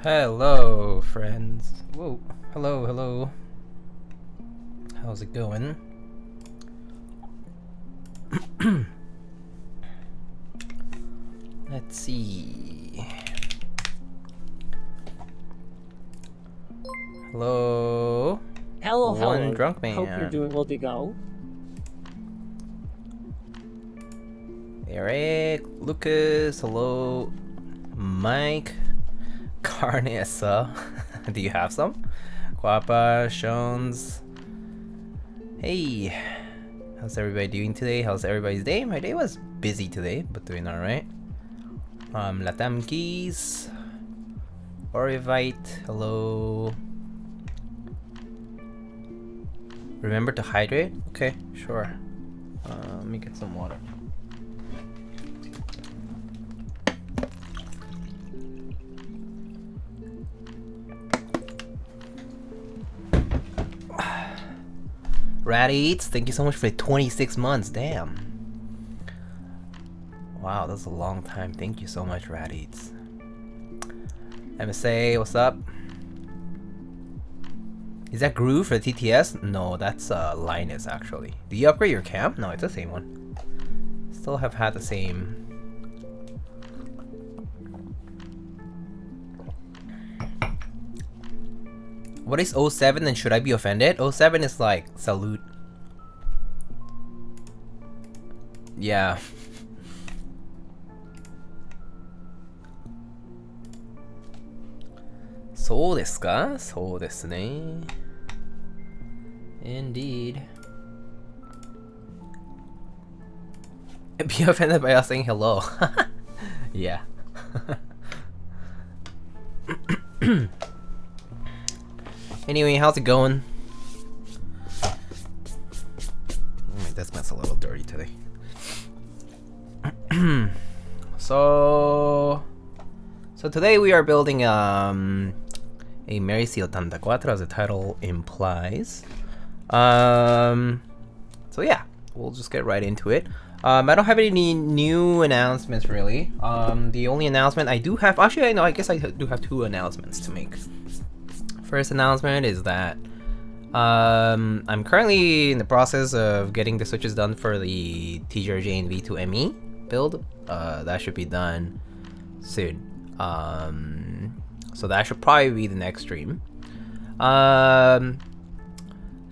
Hello, friends. Whoa. Hello, hello. How's it going? Let's see. Hello. Hello, hello. One drunk man. Hope you're doing well to go. Eric, Lucas, hello. Mike, Carnessa. Do you have some? Guapa, Shones. Hey, how's everybody doing today? How's everybody's day? My day was busy today, but doing alright. Latam Keys, Orivite, hello. Remember to hydrate? Okay, sure. Let me get some water. Ratty Eats, thank you so much for the 26 months. Damn. Wow, that's a long time. Thank you so much, Ratty Eats. MSA, what's up? Is that Groove for the TTS? No, that's Linus actually. Do you upgrade your cam? No, it's the same one. Still have had the same. What is 07 and should I be offended? 07 is like salute. Yeah. So desu ka? So desu ne. Indeed. Be offended by us saying hello. Yeah. Anyway, how's it going? My desk smells a little dirty today. So today we are building a Merisi Ottantaquattro, as the title implies. So yeah, we'll just get right into it. I don't have any new announcements really. The only announcement I do have, actually I guess I do have two announcements to make. First announcement is that I'm currently in the process of getting the switches done for the TGRJ and V2 ME build. That should be done soon. So that should probably be the next stream.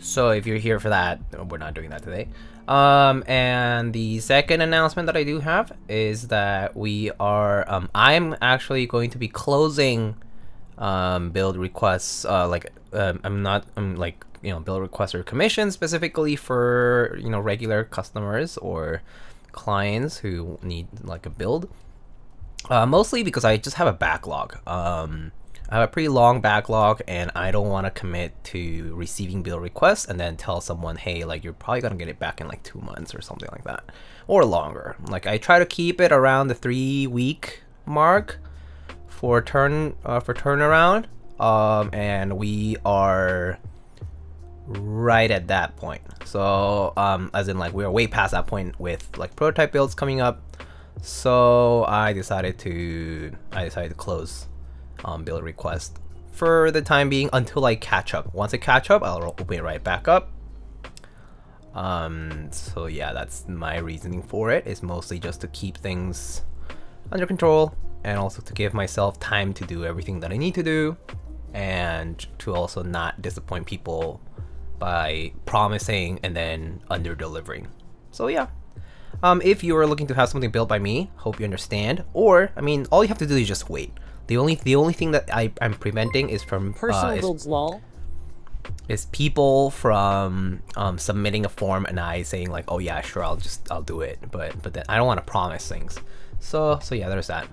So if you're here for that, we're not doing that today. And the second announcement that I do have is that we are, I'm actually going to be closing build requests, I'm like, you know, build requests or commissions specifically for, you know, regular customers or clients who need like a build. Mostly because I just have a backlog. I have a pretty long backlog, and I don't want to commit to receiving build requests and then tell someone, hey, like, you're probably gonna get it back in like 2 months or something like that, or longer. Like, I try to keep it around the 3-week mark for turnaround, and we are right at that point. So as in, like, we are way past that point with like prototype builds coming up. So I decided to close build request for the time being until I catch up. Once I catch up, I'll open it right back up. So yeah, that's my reasoning for it. It's mostly just to keep things under control, and also to give myself time to do everything that I need to do, and to also not disappoint people by promising and then under delivering. So yeah. If you are looking to have something built by me, hope you understand. Or, I mean, all you have to do is just wait. The only thing that I'm preventing is from Personal builds, lol. Is people from submitting a form and I saying like, oh yeah, sure, I'll do it. But then I don't want to promise things. So yeah, there's that.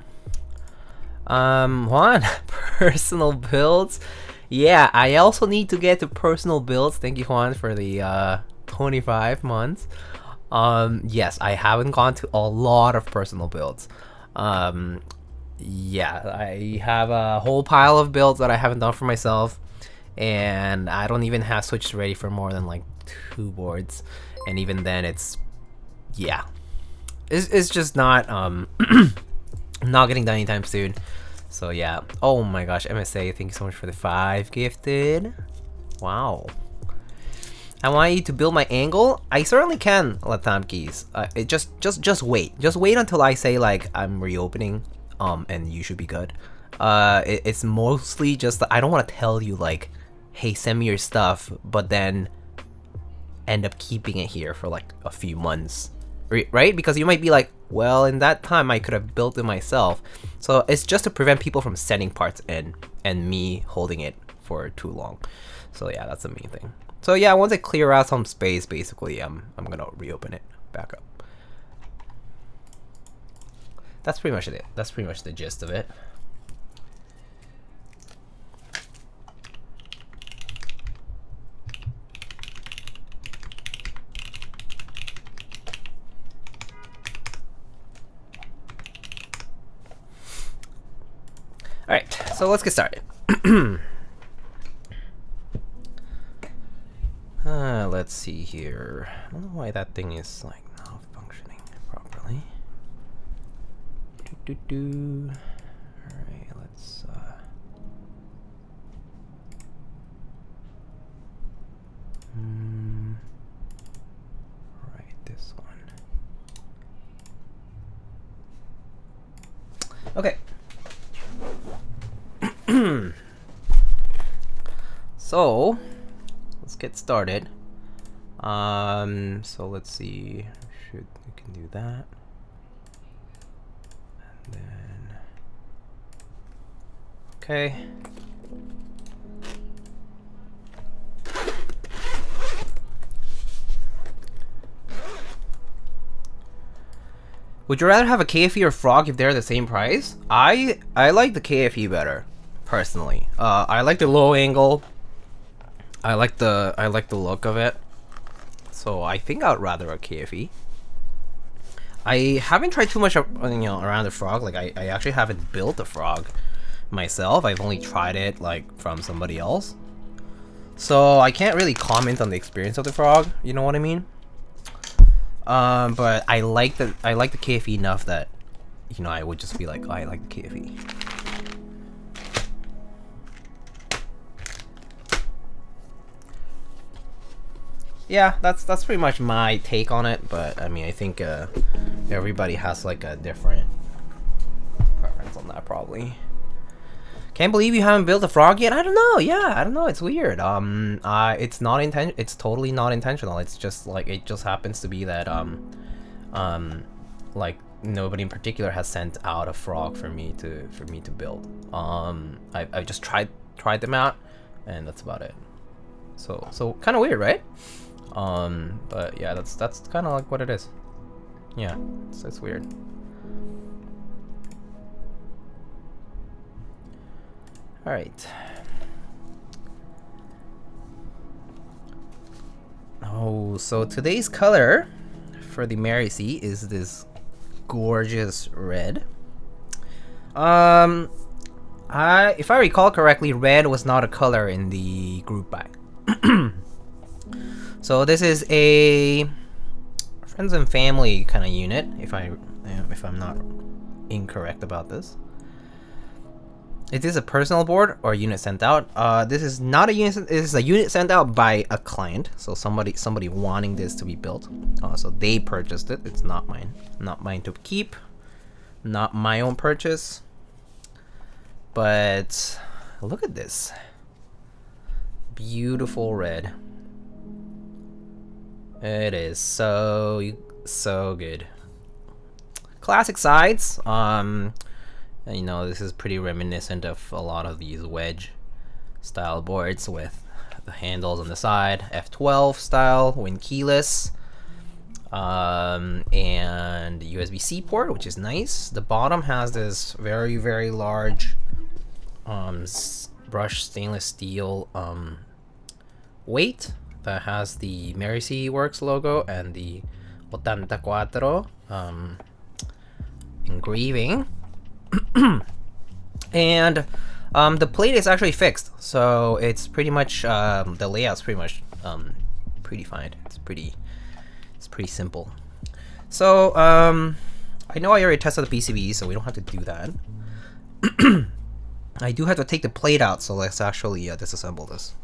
Juan, personal builds. Yeah, I also need to get to personal builds. Thank you, Juan, for the 25 months. Yes, I haven't gone to a lot of personal builds. Yeah, I have a whole pile of builds that I haven't done for myself, and I don't even have switches ready for more than like 2 boards, and even then it's, yeah, it's just not not getting done anytime soon. So yeah. Oh my gosh, MSA, thank you so much for the 5 gifted. Wow. I want you to build my angle. I certainly can, Latamkis. It just wait. Just wait until I say like I'm reopening, and you should be good. It's mostly just that I don't want to tell you like, hey, send me your stuff, but then end up keeping it here for like a few months, right? Because you might be like, well, in that time I could have built it myself. So it's just to prevent people from sending parts in and me holding it for too long. So yeah, that's the main thing. So yeah, once I clear out some space, basically, I'm gonna reopen it back up. That's pretty much it. That's pretty much the gist of it. All right, so let's get started. Let's see here. I don't know why that thing is like not functioning properly. Alright, let's right, this one. Okay. So let's get started. So let's see. We can do that. And then okay. Would you rather have a KFE or Frog if they're the same price? I like the KFE better, personally. I like the low angle. I like the look of it. So I think I'd rather a KFE. I haven't tried too much, around the Frog. Like I actually haven't built a Frog myself. I've only tried it like from somebody else. So I can't really comment on the experience of the Frog. You know what I mean? But I like the KFE enough that, I would just be like, oh, I like the KFE. yeah, that's pretty much my take on it. But I mean, I think everybody has like a different preference on that probably. Can't believe you haven't built a frog yet. I don't know. Yeah, I don't know. It's weird. It's not It's totally not intentional. It's just like it just happens to be that like nobody in particular has sent out a frog for me to build. I just tried them out, and that's about it. So kind of weird, right? But yeah, that's kind of like what it is. Yeah, it's weird. All right. Oh, so today's color for the Merisi is this gorgeous red. If I recall correctly, red was not a color in the group buy. So this is a friends and family kind of unit, if I'm not incorrect about this. Is this a personal board or a unit sent out? This is not a unit. This is a unit sent out by a client. So somebody wanting this to be built. So they purchased it. It's not mine. Not mine to keep. Not my own purchase. But look at this. Beautiful red. It is so good. Classic sides. You know, this is pretty reminiscent of a lot of these wedge style boards with the handles on the side, F12 style when keyless, and USB-C port, which is nice. The bottom has this very large brushed stainless steel weight that has the Merisi Works logo and the Ottantaquattro engraving. And the plate is actually fixed, so it's pretty much the layout's pretty much predefined. It's pretty simple. So I know I already tested the PCB, so we don't have to do that. I do have to take the plate out, so let's actually disassemble this.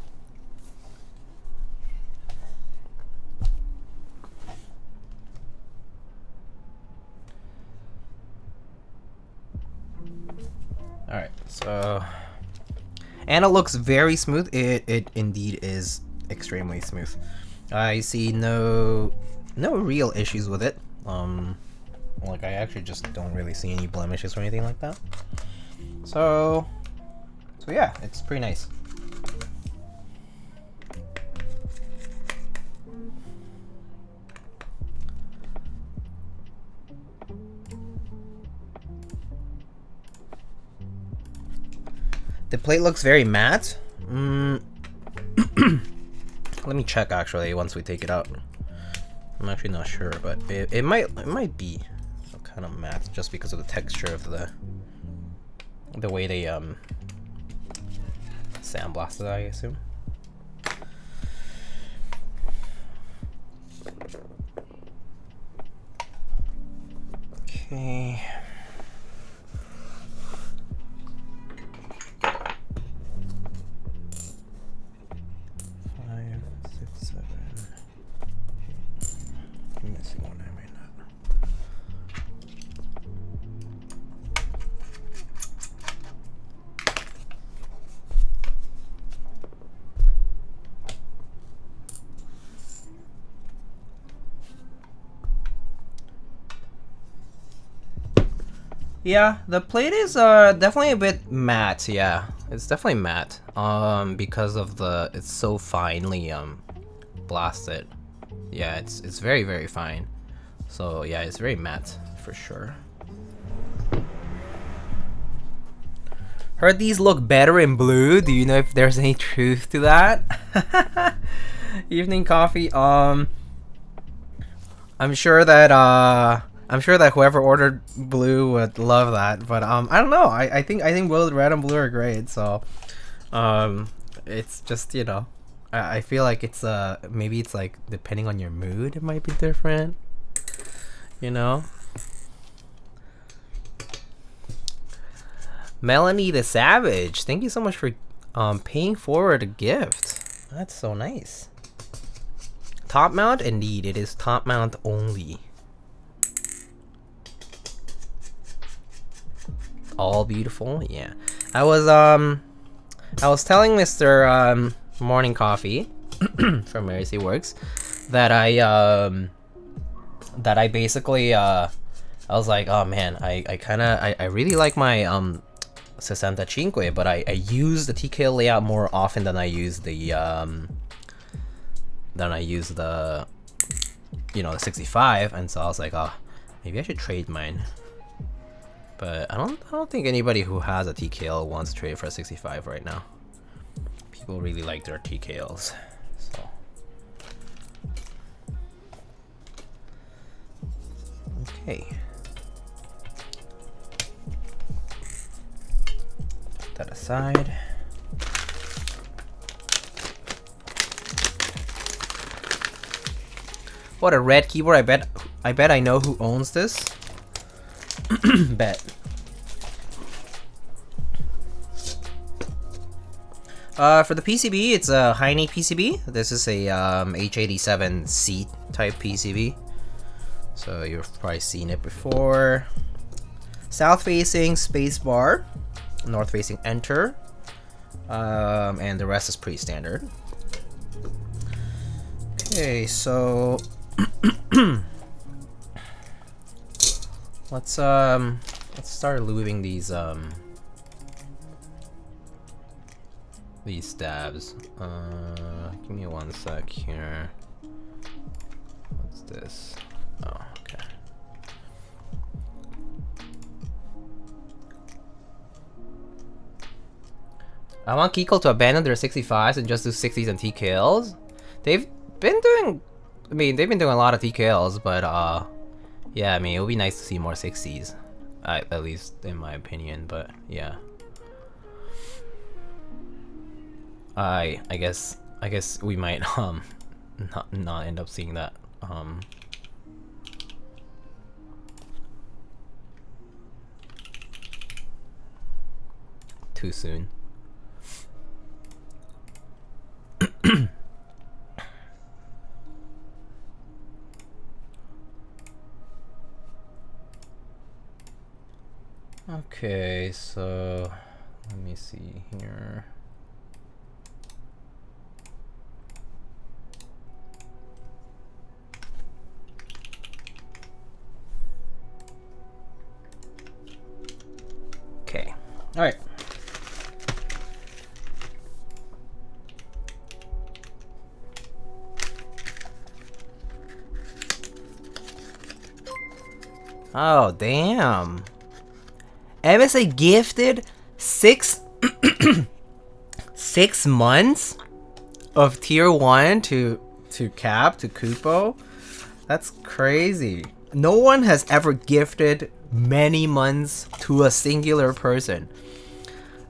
Alright, so, and it looks very smooth. It indeed is extremely smooth. I see no real issues with it. Like I actually just don't really see any blemishes or anything like that. So yeah, it's pretty nice. The plate looks very matte. Let me check actually once we take it out. I'm actually not sure, but it might be kind of matte just because of the texture of the way they sandblasted it, I assume. Okay. 5, 6, 7, 8. I'm missing one. I made that. Yeah, the plate is definitely a bit matte. Yeah, it's definitely matte. Because of it's so finely blasted. Yeah, it's very fine. So yeah, it's very matte for sure. Heard these look better in blue. Do you know if there's any truth to that? Evening coffee. I'm sure that whoever ordered blue would love that, but I don't know. I think both red and blue are great. So it's just, you know, I feel like it's maybe it's like depending on your mood, it might be different. You know. Melanie the Savage, thank you so much for paying forward a gift. That's so nice. top mount? Indeed, it is top mount only. All beautiful, yeah. I was telling Mr. Morning Coffee from Merisi Works that I basically I was like, oh man, I really like my 65, but I use the TKL layout more often than I use the the 65, and so I was like, oh, maybe I should trade mine. But I don't think anybody who has a TKL wants to trade for a 65 right now. People really like their TKLs, so. Okay. Put that aside. What a red keyboard! I bet I know who owns this. Bet. For the PCB, it's a Heine PCB. This is a H87C type PCB. So you've probably seen it before. South facing spacebar, north facing enter, and the rest is pretty standard. Okay, so let's start lubing these stabs. Give me 1 sec here. What's this? Oh, okay. I want Keyco to abandon their 65s and just do 60s and TKLs. They've been doing, they've been doing a lot of TKLs, but yeah, I mean, it would be nice to see more 60s, at least in my opinion. But yeah, I guess we might not end up seeing that too soon. Okay, so let me see here. Okay, all right. Oh, damn. MSA gifted 6 months of tier 1 to Cap, to Kupo. That's crazy. No one has ever gifted many months to a singular person.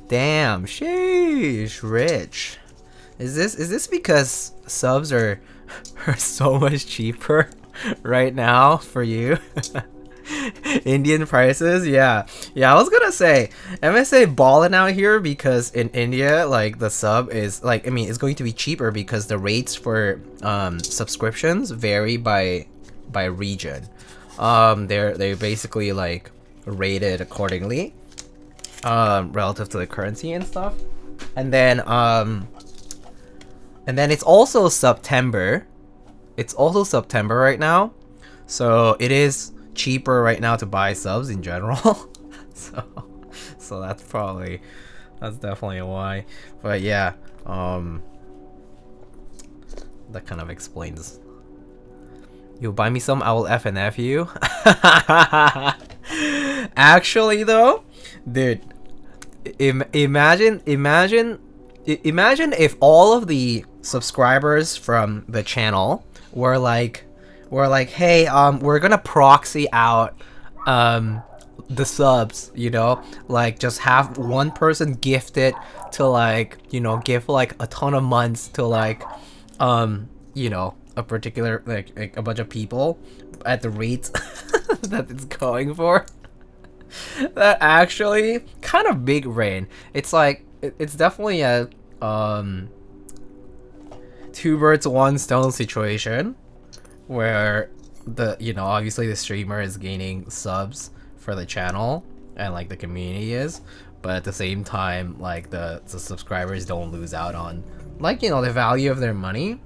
Damn, sheesh, rich. Is this because subs are so much cheaper right now for you? Indian prices, yeah, I was gonna say MSA balling out here because in India, like, the sub is like, I mean, it's going to be cheaper because the rates for subscriptions vary by region. They're basically like rated accordingly relative to the currency and stuff, and then it's also September. It's also September right now, so it is cheaper right now to buy subs in general. so that's definitely why. But yeah, that kind of explains. You'll buy me some, I will FNF you. Actually though, dude, imagine if all of the subscribers from the channel were like, hey, we're gonna proxy out the subs, you know, like just have one person gift it to, like, you know, give like a ton of months to, like, you know, a particular, like a bunch of people at the rates that it's going for. That actually kind of big brain. It's like it's definitely a two birds one stone situation where obviously the streamer is gaining subs for the channel and like the community is, but at the same time like the subscribers don't lose out on like the value of their money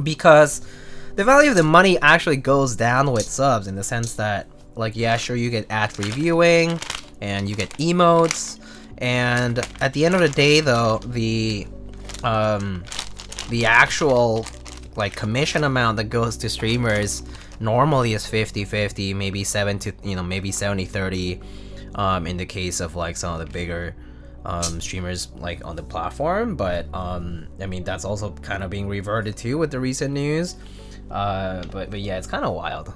because the value of the money actually goes down with subs in the sense that like yeah, sure, you get ad-free viewing and you get emotes, and at the end of the day though, the actual like commission amount that goes to streamers normally is 50-50, maybe 70-30 in the case of like some of the bigger streamers like on the platform, but I mean that's also kind of being reverted to with the recent news, but yeah, it's kind of wild.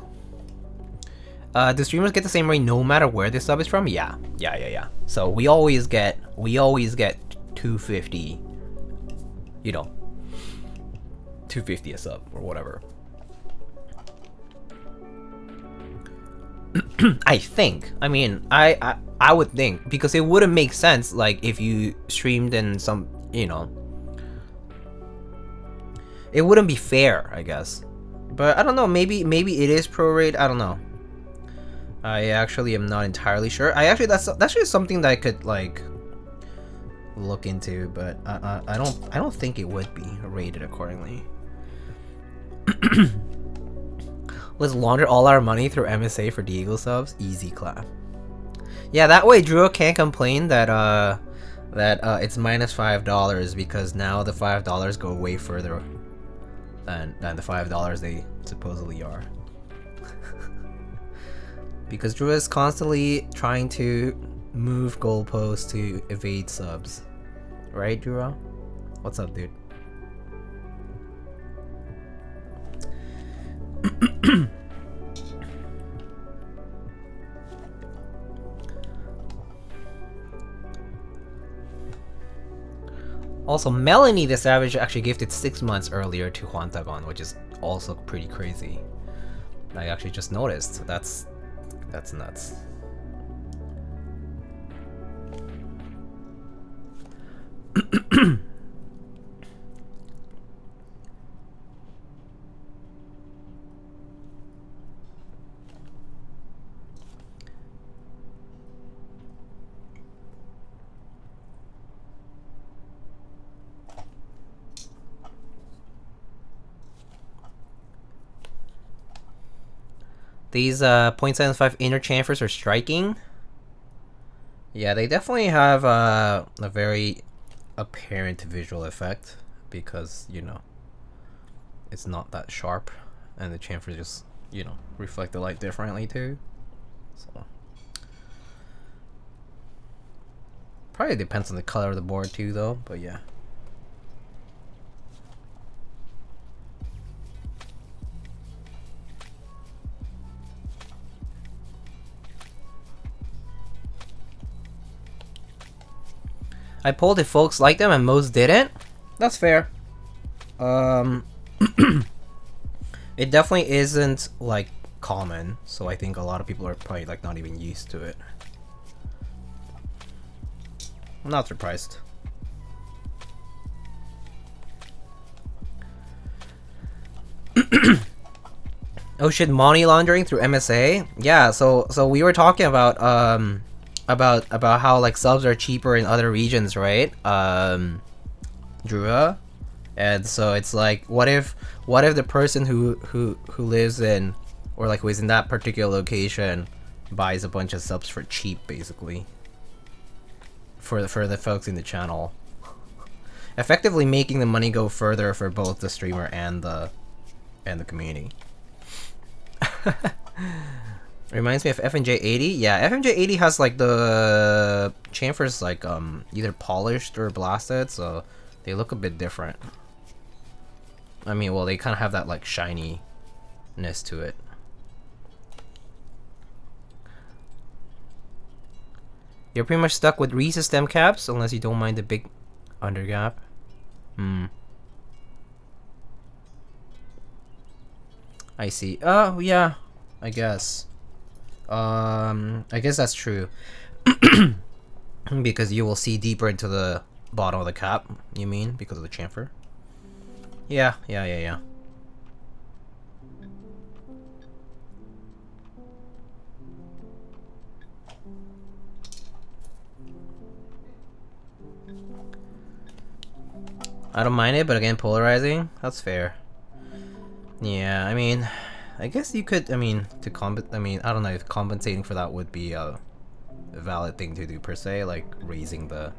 Do streamers get the same rate no matter where the sub is from? Yeah. So we always get 250, 250 a sub or whatever. I think. I mean, I would think, because it wouldn't make sense like if you streamed in some, it wouldn't be fair, I guess. But I don't know, maybe it is prorate, I don't know. I actually am not entirely sure. That's just something that I could like look into, but I don't think it would be rated accordingly. Let's launder all our money through MSA for Diego subs. Easy clap. Yeah, that way Drew can't complain that it's minus $5 because now the $5 go way further than the $5 they supposedly are. Because Drew is constantly trying to move goalposts to evade subs. Right, Drew? What's up, dude? Also, Melanie the Savage actually gifted 6 months earlier to Juantagon, which is also pretty crazy. I actually just noticed. That's nuts. These 0.75 inner chamfers are striking. Yeah, they definitely have a very apparent visual effect because, it's not that sharp, and the chamfers just, reflect the light differently too. So probably depends on the color of the board too though, but yeah. I pulled if folks like them and most didn't. That's fair. It definitely isn't like common, so I think a lot of people are probably like not even used to it. I'm not surprised. Oh shit, money laundering through MSA? Yeah, so we were talking about how like subs are cheaper in other regions, right? Drua, and so it's like, what if the person who lives in, or like who is in that particular location, buys a bunch of subs for cheap, basically, for the folks in the channel, effectively making the money go further for both the streamer and the community. Reminds me of FNJ80. Yeah, FNJ80 has like the chamfers like either polished or blasted, so they look a bit different. I mean, well, they kind of have that like shininess to it. You're pretty much stuck with Reese's stem caps unless you don't mind the big undergap. I see. Oh yeah, I guess. I guess that's true. Because you will see deeper into the bottom of the cap, you mean, because of the chamfer? Yeah. I don't mind it, but again, polarizing. That's fair. Yeah, I mean, I guess you could. I mean, I don't know if compensating for that would be a valid thing to do per se, like raising the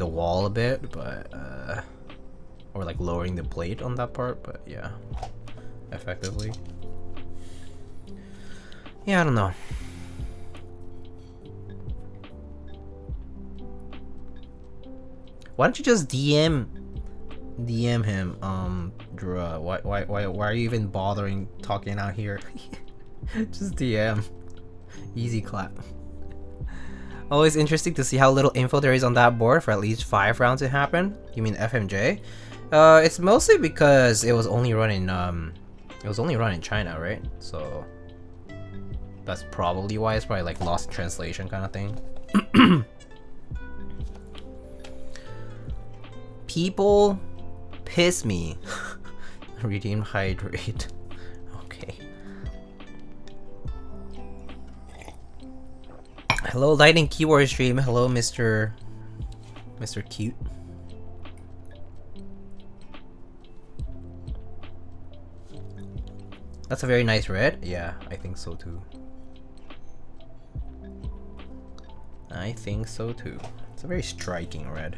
wall a bit, but or like lowering the plate on that part. But yeah, effectively. Yeah, I don't know. Why don't you just DM him, Drew? Why are you even bothering talking out here? Just DM. Easy clap. Always interesting to see how little info there is on that board for at least 5 rounds to happen. You mean FMJ? It's mostly because it was only run in China, right? So that's probably why it's probably like lost in translation kind of thing. People piss me. Redeem hydrate. Okay. Hello, Lightning Keyword Stream. Hello, Mr. Cute. That's a very nice red. Yeah, I think so too. I think so too. It's a very striking red.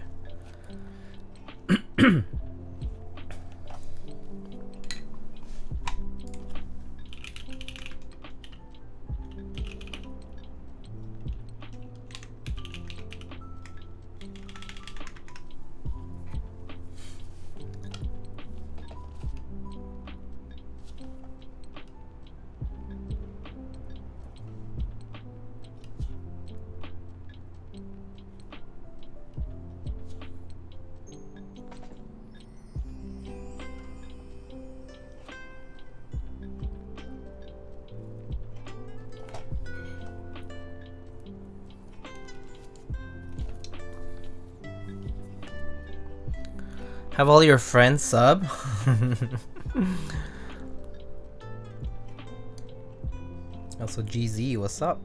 Have all your friends sub? Also, GZ, what's up?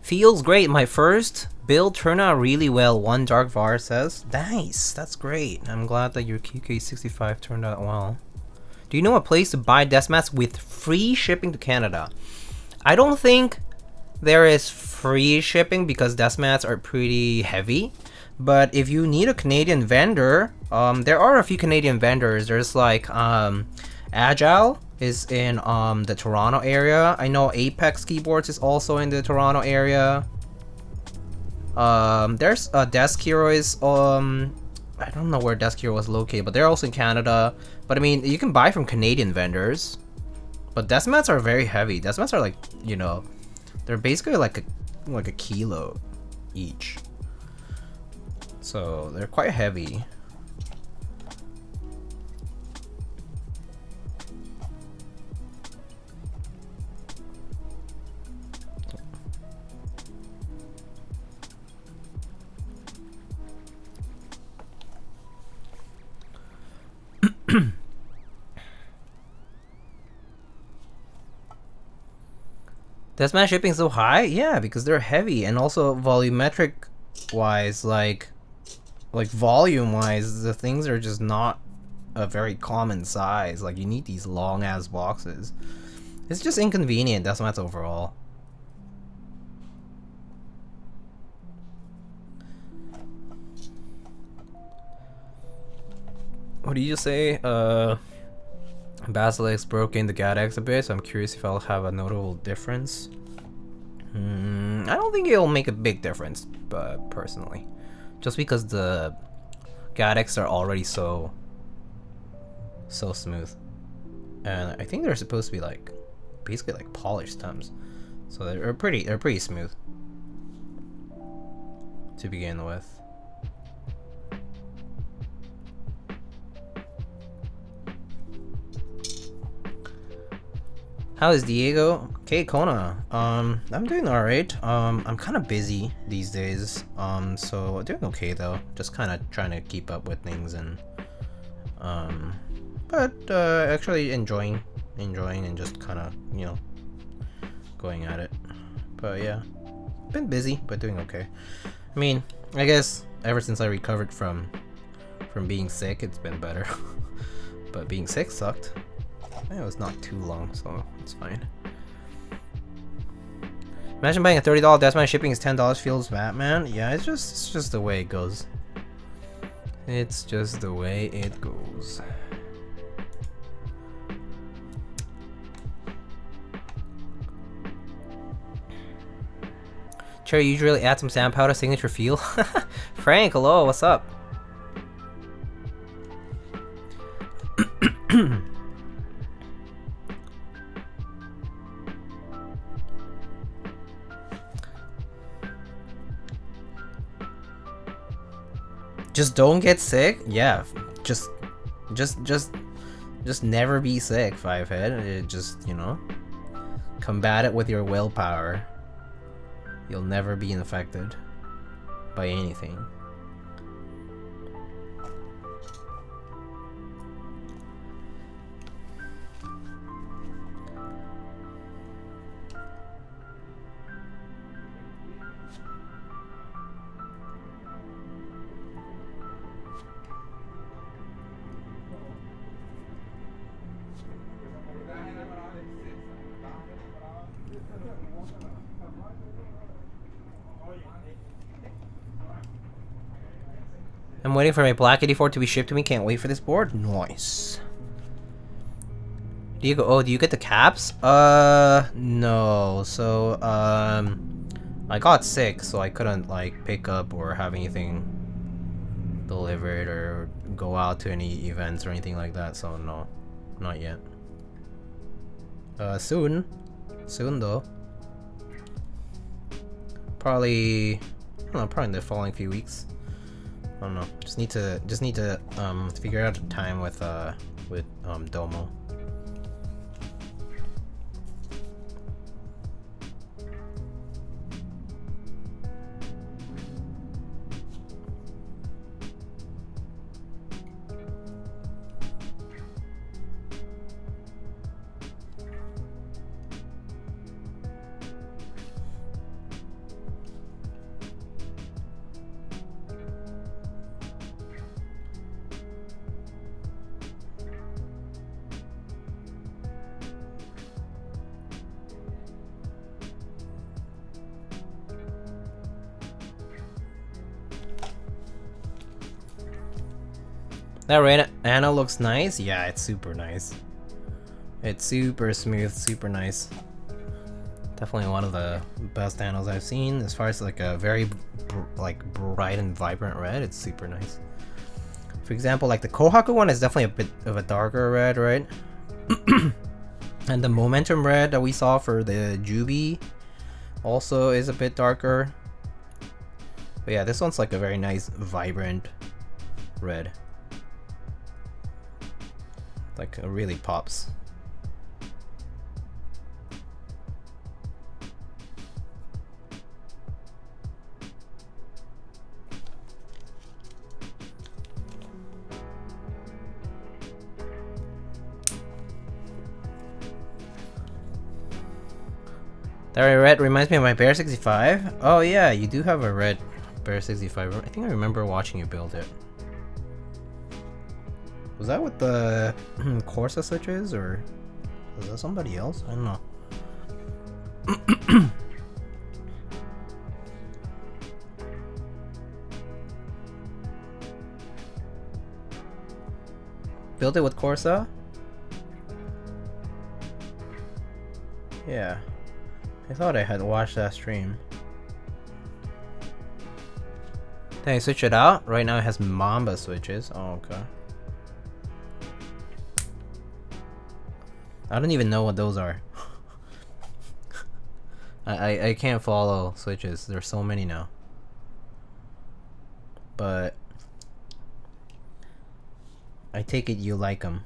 Feels great. My first build turned out really well. One Dark Var says. Nice. That's great. I'm glad that your QK65 turned out well. Do you know a place to buy desk mats with free shipping to Canada? I don't think there is free shipping because desk mats are pretty heavy. But if you need a Canadian vendor, there are a few Canadian vendors. There's like Agile is in the Toronto area. I know Apex Keyboards is also in the Toronto area. There's Desk Hero is I don't know where Desk Hero was located, but they're also in Canada. But I mean, you can buy from Canadian vendors. But desk mats are very heavy. Desk mats are like, you know, they're basically like a kilo each. So they're quite heavy. Deathmatch shipping so high? Yeah, because they're heavy, and also volumetric wise, like volume wise, the things are just not a very common size. Like, you need these long ass boxes. It's just inconvenient. Deathmatch overall. What do you just say? Basilisk broke in the Gatex a bit, so I'm curious if I'll have a notable difference. I don't think it'll make a big difference, but personally, just because the Gatex are already so smooth, and I think they're supposed to be like basically like polished stems, so they're pretty smooth to begin with. How is Diego? Okay, Kona. I'm doing alright. I'm kind of busy these days. So doing okay though. Just kind of trying to keep up with things and but actually enjoying and just kind of, you know, going at it. But yeah, been busy but doing okay. I mean, I guess ever since I recovered from being sick, it's been better. But being sick sucked. It was not too long, so it's fine. Imagine buying a $30 Deathmatch, shipping is $10, feels bad, man. Yeah, it's just the way it goes. It's just the way it goes. Cherry usually add some sand powder, signature feel. Frank, hello, what's up? Just don't get sick. Yeah, just never be sick, Fivehead. It just, you know, combat it with your willpower. You'll never be infected by anything. I'm waiting for my Black 84 to be shipped to me. Can't wait for this board. Nice. Do you go? Oh, do you get the caps? No. So, I got sick, so I couldn't like pick up or have anything delivered or go out to any events or anything like that. So no, not yet. Soon though. Probably, I don't know, probably in the following few weeks. I don't know. Just need to figure out a time with Domo. That red Anna looks nice. Yeah, it's super nice. It's super smooth, super nice. Definitely one of the best Annos I've seen. As far as like a very bright and vibrant red, it's super nice. For example, like the Kohaku one is definitely a bit of a darker red, right? And the Momentum red that we saw for the Jubi also is a bit darker. But yeah, this one's like a very nice, vibrant red. Like, it really pops. That red reminds me of my Bear 65. Oh yeah, you do have a red Bear 65. I think I remember watching you build it. Was that with the Corsa switches, or was that somebody else? I don't know. Built it with Corsa? Yeah. I thought I had watched that stream. Then I switch it out. Right now it has Mamba switches. Oh, okay. I don't even know what those are. I can't follow switches. There's so many now. But I take it you like them.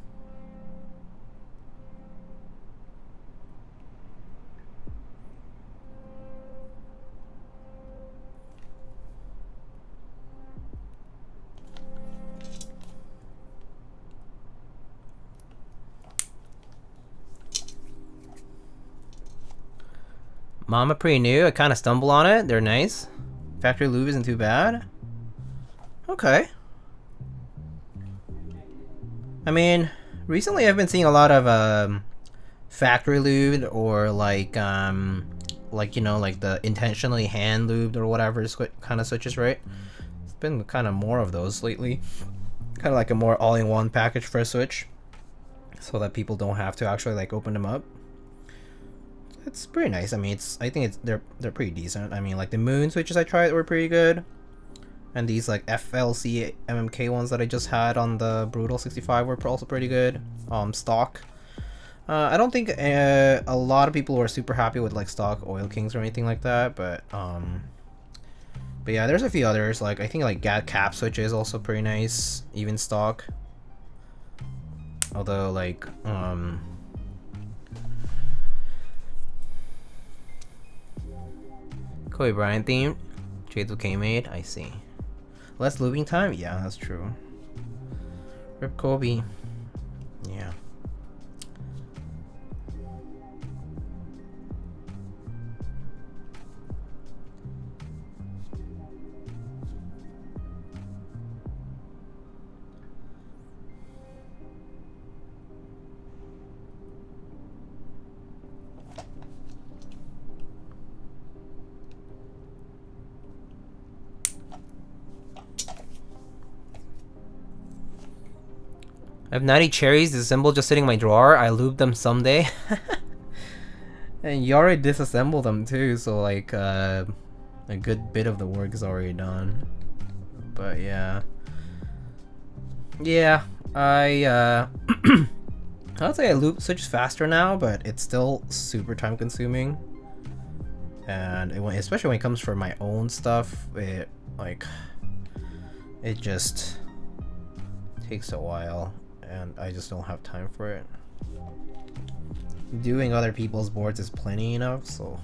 Mama pretty new. I kind of stumble on it. They're nice. Factory lube isn't too bad. Okay. I mean, recently I've been seeing a lot of factory lubed or like you know, like the intentionally hand lubed or whatever kind of switches, right? It's been kind of more of those lately. Kind of like a more all-in-one package for a switch, so that people don't have to actually like open them up. It's pretty nice. I mean, they're pretty decent. I mean, like the moon switches I tried were pretty good, and these like FLC MMK ones that I just had on the Brutal 65 were also pretty good. Stock. I don't think a lot of people were super happy with like stock Oil Kings or anything like that, but yeah, there's a few others. Like I think like Keycap switch is also pretty nice, even stock. Although like Kobe Bryant themed, Shades of K-Made, I see. Less lubing time? Yeah, that's true. Rip Kobe. Yeah. I have 90 cherries disassembled just sitting in my drawer. I lube them someday. And you already disassembled them too, so like a good bit of the work is already done. But yeah. Yeah, I would say I lube switches faster now, but it's still super time consuming. And especially when it comes for my own stuff, it just takes a while. And I just don't have time for it. Doing other people's boards is plenty enough, so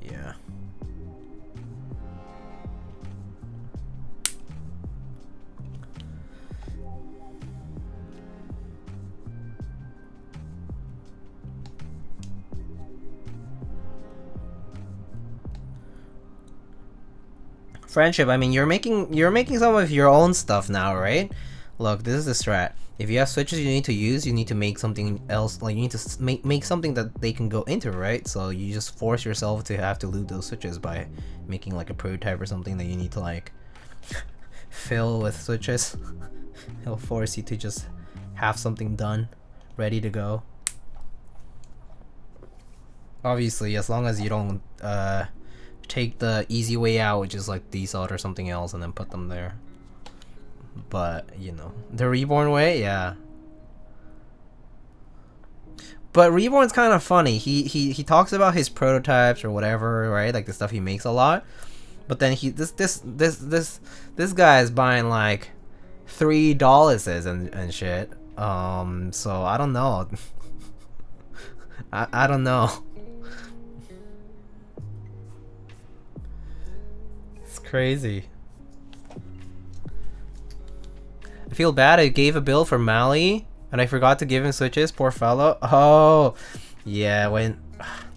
yeah. Friendship, I mean, you're making some of your own stuff now, right? Look, this is the strat. If you have switches you need to use, you need to make something else. Like you need to make something that they can go into, right? So you just force yourself to have to lube those switches by making like a prototype or something that you need to like fill with switches. It'll force you to just have something done, ready to go. Obviously, as long as you don't take the easy way out, which is like desalt or something else, and then put them there. But you know, the Reborn way, yeah. But Reborn's kind of funny. He talks about his prototypes or whatever, right? Like the stuff he makes a lot. But then this guy is buying like $3 and shit. So I don't know. I don't know. It's crazy. I feel bad. I gave a bill for Mali and I forgot to give him switches. Poor fellow. Oh, yeah.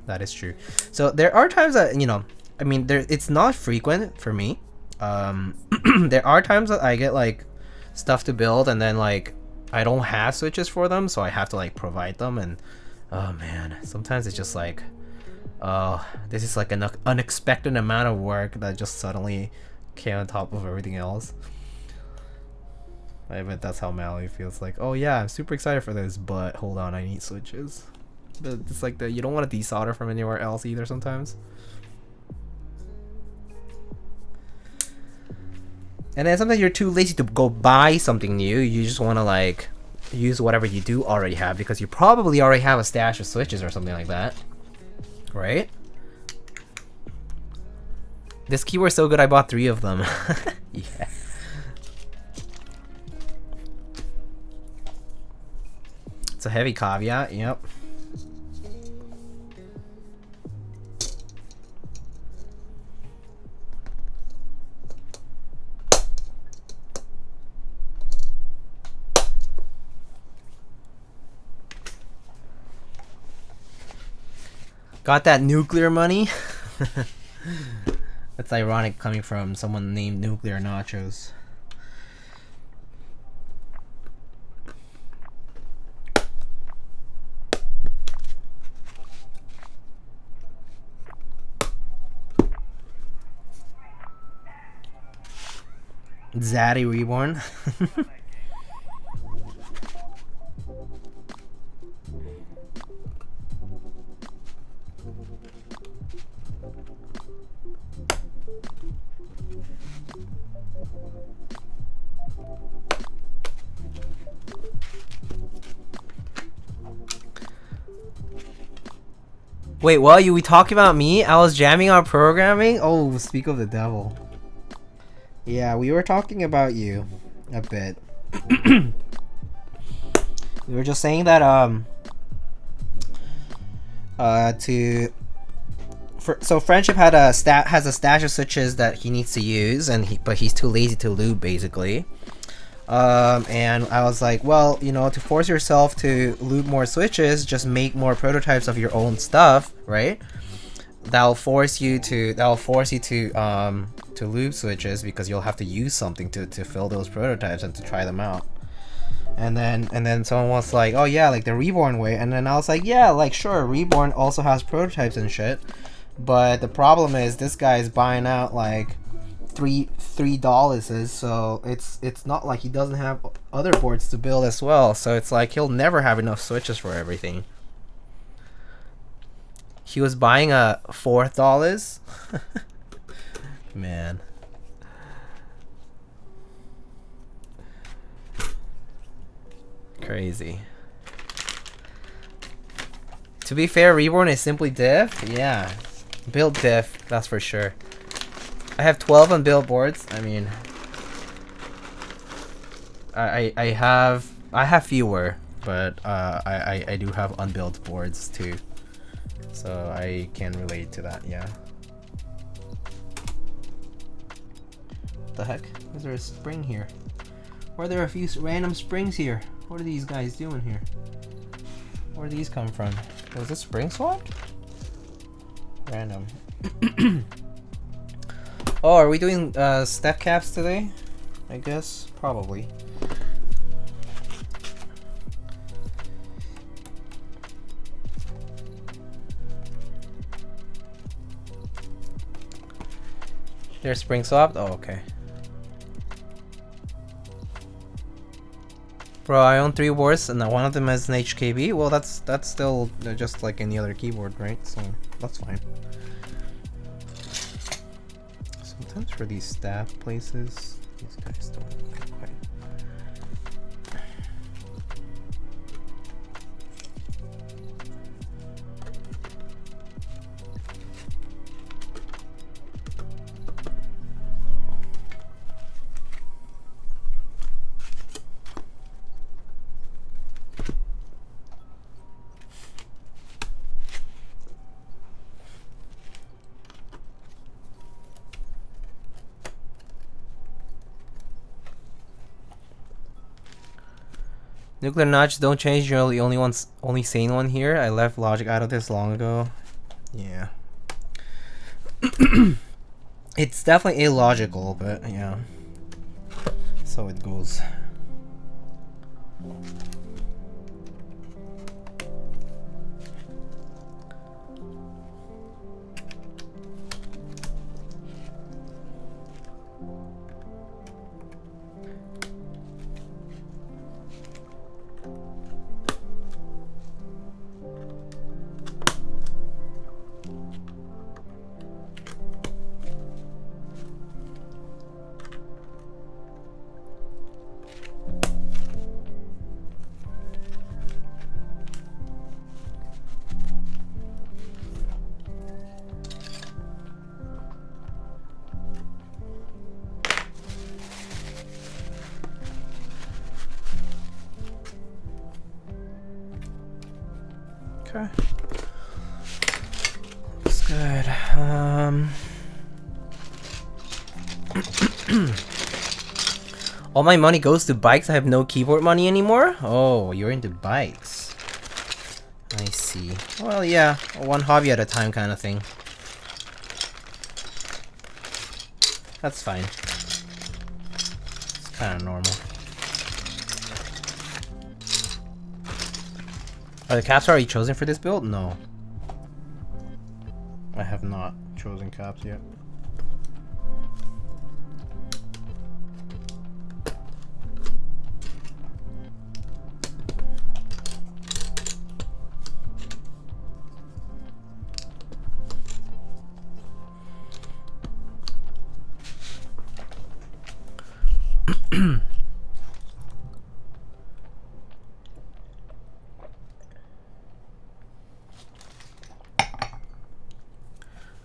That is true. So there are times that, you know, I mean, it's not frequent for me. There are times that I get like stuff to build and then like I don't have switches for them, so I have to like provide them. And oh man, sometimes it's just like, oh, this is like an unexpected amount of work that just suddenly came on top of everything else. I bet that's how Mally feels, like, oh yeah, I'm super excited for this, but hold on, I need switches. But it's like you don't want to desolder from anywhere else either sometimes. And then sometimes you're too lazy to go buy something new. You just want to like use whatever you do already have because you probably already have a stash of switches or something like that, right? This keyword's so good I bought 3 of them. Yeah. It's a heavy caveat, yep. Got that nuclear money? That's ironic coming from someone named Nuclear Nachos. Zaddy Reborn. Wait, what? You we talking about me? I was jamming on programming? Oh, speak of the devil. Yeah, we were talking about you a bit. We were just saying that so Friendship had has a stash of switches that he needs to use, but he's too lazy to lube basically. And I was like, well, you know, to force yourself to lube more switches, just make more prototypes of your own stuff, right? That'll force you to lube switches because you'll have to use something to fill those prototypes and to try them out. And then someone was like, oh yeah, like the Reborn way. And then I was like, yeah, like sure, Reborn also has prototypes and shit, but the problem is this guy is buying out like $3, so it's not like he doesn't have other boards to build as well, so it's like he'll never have enough switches for everything. He was buying a $4. Man, crazy. To be fair, Reborn is simply diff. Yeah, build diff, that's for sure. I have 12 unbuilt boards. I mean, I have fewer, but I do have unbuilt boards too, so I can relate to that. Yeah. What the heck? Is there a spring here? Why are there a few random springs here? What are these guys doing here? Where do these come from? Was this spring swap? Random. Oh, are we doing step caps today? I guess probably. They're spring swapped? Oh, okay. Bro, I own 3 boards and one of them is an HKB. Well, that's still just like any other keyboard, right? So that's fine. Sometimes for these staff places, these guys don't quite. Nuclear notch, don't change. You're the only sane one here. I left logic out of this long ago. Yeah. It's definitely illogical, but yeah. So it goes. Okay. Looks good. All my money goes to bikes. I have no keyboard money anymore. Oh, you're into bikes. I see. Well, yeah, one hobby at a time kind of thing. That's fine. It's kind of normal. Are the caps already chosen for this build? No. I have not chosen caps yet.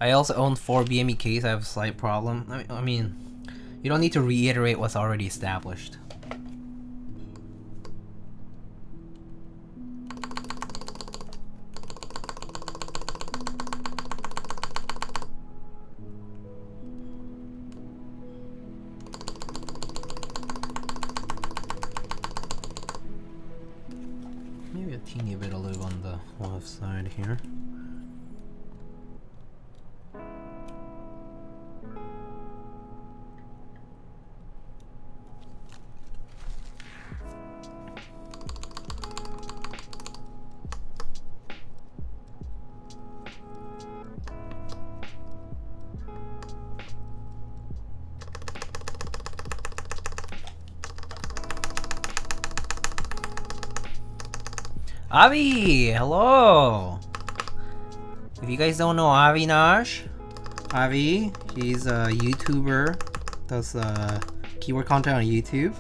I also own 4 BME keys. I have a slight problem. I mean, you don't need to reiterate what's already established. Maybe a teeny bit of lube on the left side here. Avi, hello. If you guys don't know Avinash, Avi, he's a YouTuber, does keyword content on YouTube,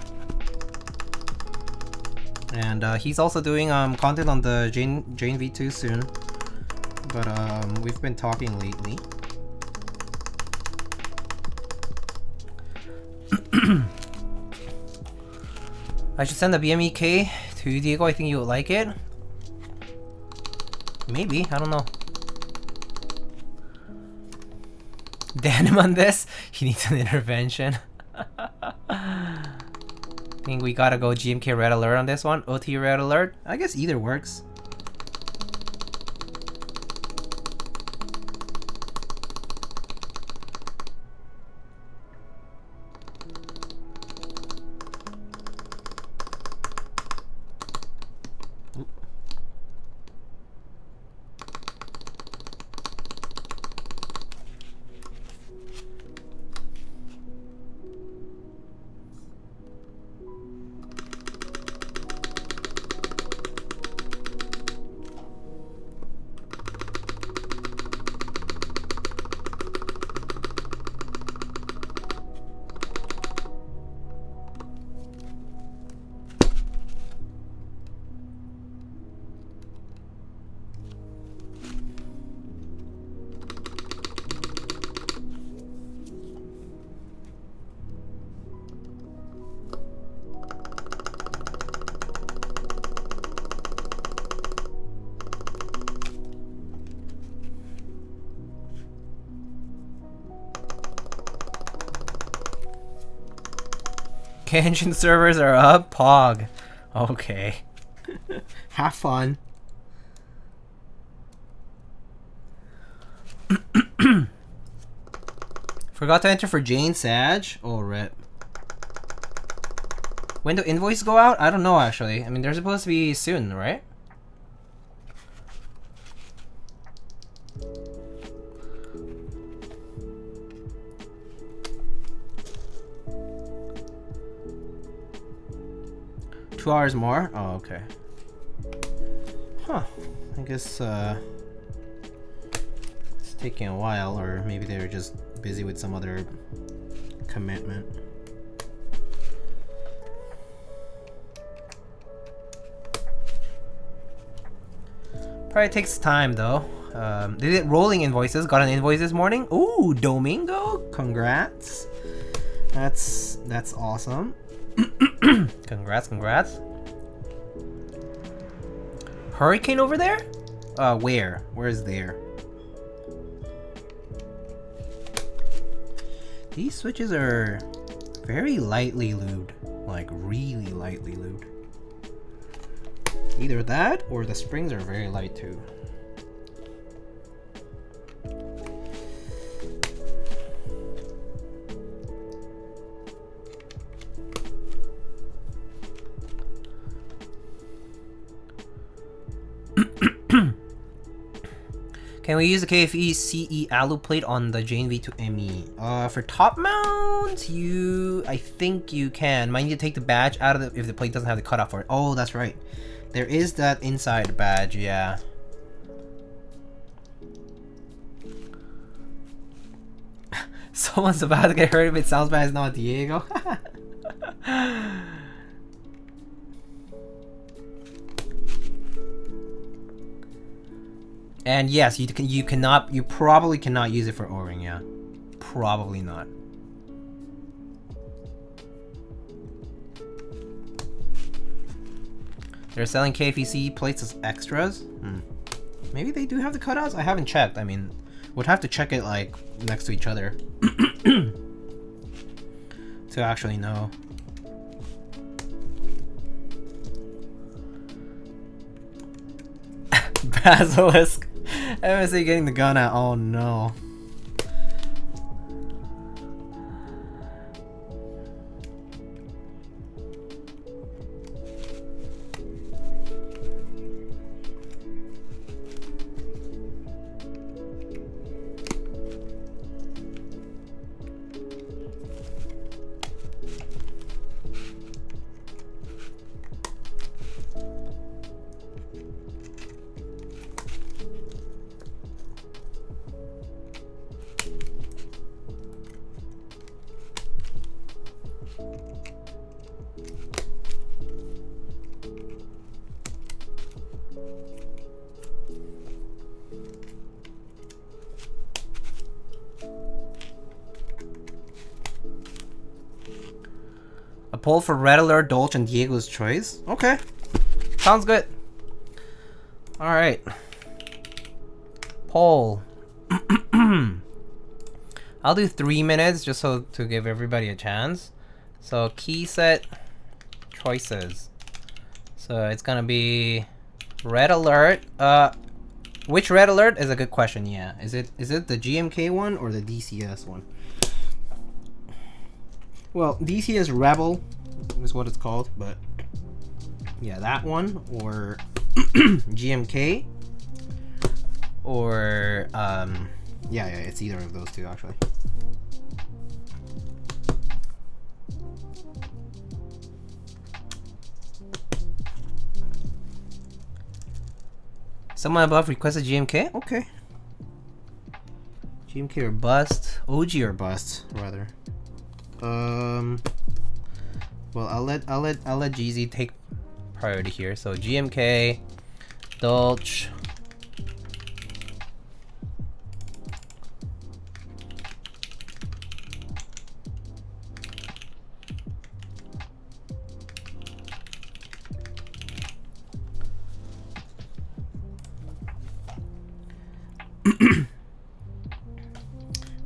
and he's also doing content on the Jane V2 soon. But we've been talking lately. I should send the BMEK to you, Diego. I think you would like it. Maybe, I don't know. Denim on this? He needs an intervention. I think we gotta go GMK Red Alert on this one. OT Red Alert? I guess either works. Genshin servers are up. Pog. Okay. Have fun. Forgot to enter for Jane Sag. Oh, rip. When do invoices go out? I don't know actually. I mean, they're supposed to be soon, right? Two hours more? Oh, okay. Huh. I guess it's taking a while, or maybe they're just busy with some other commitment. Probably takes time though. Did it rolling invoices? Got an invoice this morning. Ooh, Domingo! Congrats. That's awesome. Congrats. Hurricane over there? Where? Where is there? These switches are very lightly lubed. Like, really lightly lubed. Either that, or the springs are very light too. Can we use the KFE CE alu plate on the JNV to ME? For top mount, I think you can. Might need to take the badge out of if the plate doesn't have the cutoff for it. Oh, that's right. There is that inside badge, yeah. Someone's about to get hurt if it sounds bad. It's not Diego. And yes, you probably cannot use it for O-ring, yeah. Probably not. They're selling KFEC plates as extras? Maybe they do have the cutouts? I haven't checked. I mean, would have to check it like next to each other to actually know. Basilisk. MSA getting the gun out. Oh no. A poll for Red Alert, Dolce, and Diego's choice? Okay. Sounds good. Alright. Poll. I'll do 3 minutes just so to give everybody a chance. So key set choices. So it's gonna be Red Alert. Which Red Alert is a good question, yeah. Is it the GMK one or the DCS one? Well, DCS Rebel is what it's called, but yeah, that one or GMK or yeah, it's either of those two actually. Someone above requested GMK? Okay. GMK or bust. OG or bust, rather. Well, I'll let GZ take priority here. So GMK, Dolce.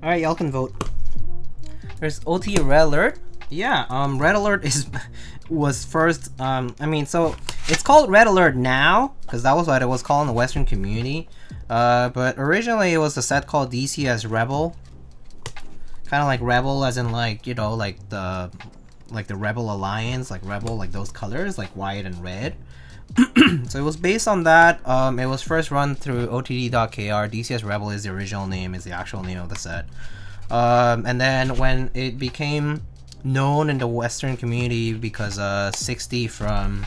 All right, y'all can vote. There's OT Red Alert. Yeah, Red Alert was first. I mean, so it's called Red Alert now because that was what it was called in the Western community. But originally it was a set called DCS Rebel. Kind of like Rebel, as in like, you know, like the Rebel Alliance, like Rebel, like those colors, like white and red. So it was based on that. It was first run through OTD.kr. DCS Rebel is the original name, is the actual name of the set. And then when it became known in the Western community because 60 from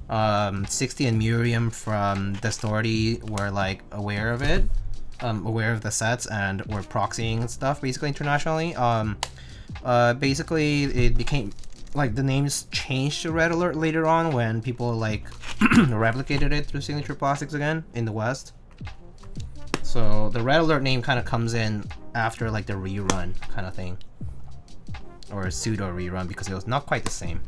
60 and Miriam from the Authority were like aware of it, aware of the sets and were proxying stuff basically internationally. Basically it became like the names changed to Red Alert later on when people like replicated it through Signature Plastics again in the West. So the Red Alert name kind of comes in after like the rerun kind of thing, or a pseudo rerun, because it was not quite the same.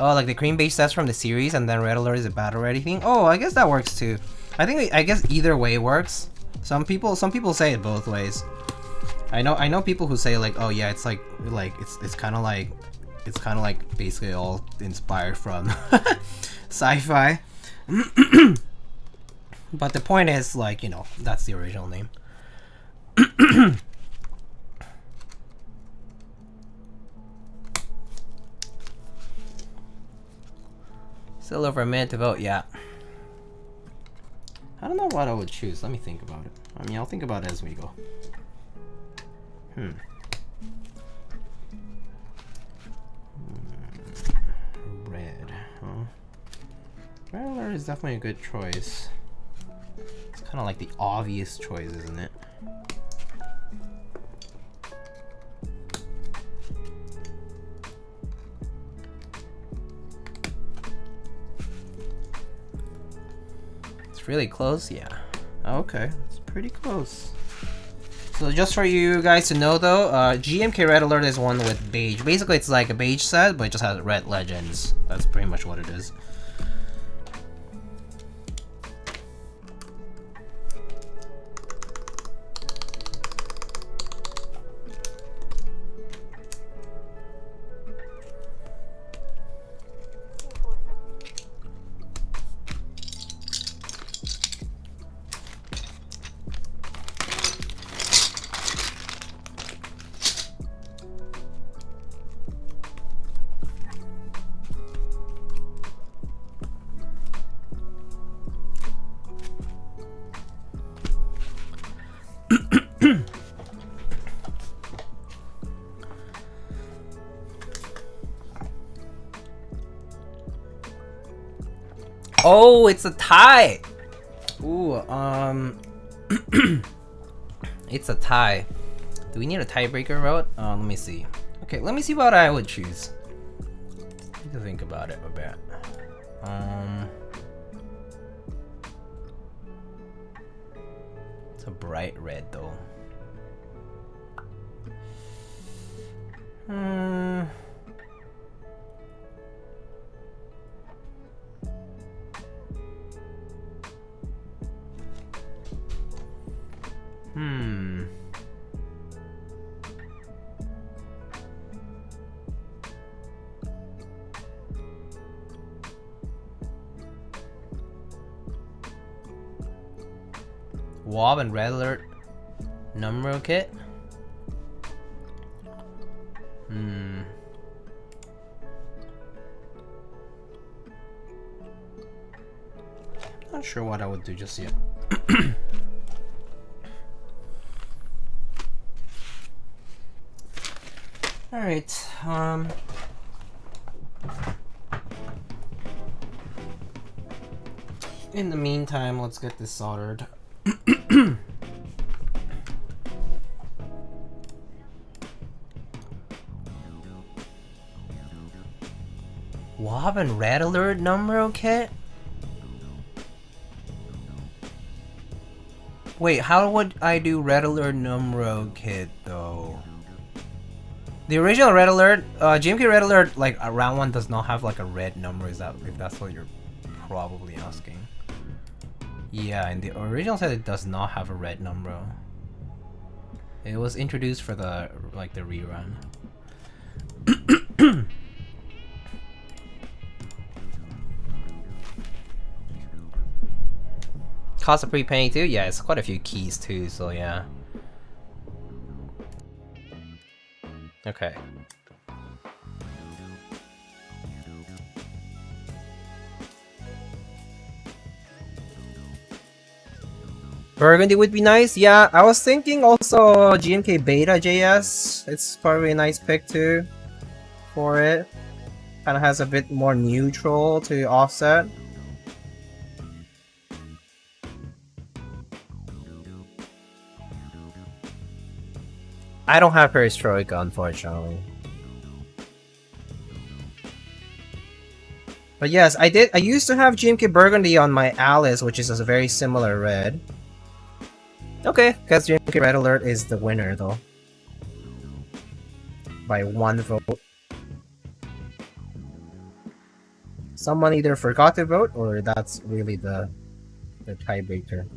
Oh, like the cream beige sets from the series, and then Red Alert is a battle ready thing. Oh, I guess that works too. I guess either way works. Some people say it both ways. I know people who say like, oh yeah, it's like it's kind of like basically all inspired from sci-fi. But the point is, like, you know, that's the original name. Still over a minute to vote, yeah. I don't know what I would choose. Let me think about it. I mean, I'll think about it as we go. Red, huh? Red Alert is definitely a good choice. It's kind of like the obvious choice, isn't it? It's really close, yeah. Okay, it's pretty close. So just for you guys to know though, GMK Red Alert is one with beige. Basically it's like a beige set, but it just has red legends. That's pretty much what it is. Oh, it's a tie. Ooh, it's a tie. Do we need a tiebreaker route? Let me see. Okay, let me see what I would choose. Need to think about it a bit. It's a bright red though. Wob and Red Alert numero kit. Not sure what I would do just yet. All right. In the meantime, let's get this soldered. Wob and Red Alert numero kit? Wait, how would I do Red Alert numero kit though? The original Red Alert, GMK Red Alert, like round 1 does not have like a red number. Is that, if that's what you're probably asking? Yeah, in the original set it does not have a red number. It was introduced for the the rerun. Cost a pretty penny too? Yeah, it's quite a few keys too, so yeah. Okay. Burgundy would be nice. Yeah, I was thinking also GMK Beta JS. It's probably a nice pick too for it. Kind of has a bit more neutral to offset. I don't have Perestroika, unfortunately. But yes, I used to have GMK Burgundy on my Alice, which is a very similar red. Okay, guess GMK Red Alert is the winner though. By 1 vote. someone either forgot to vote or that's really the tiebreaker.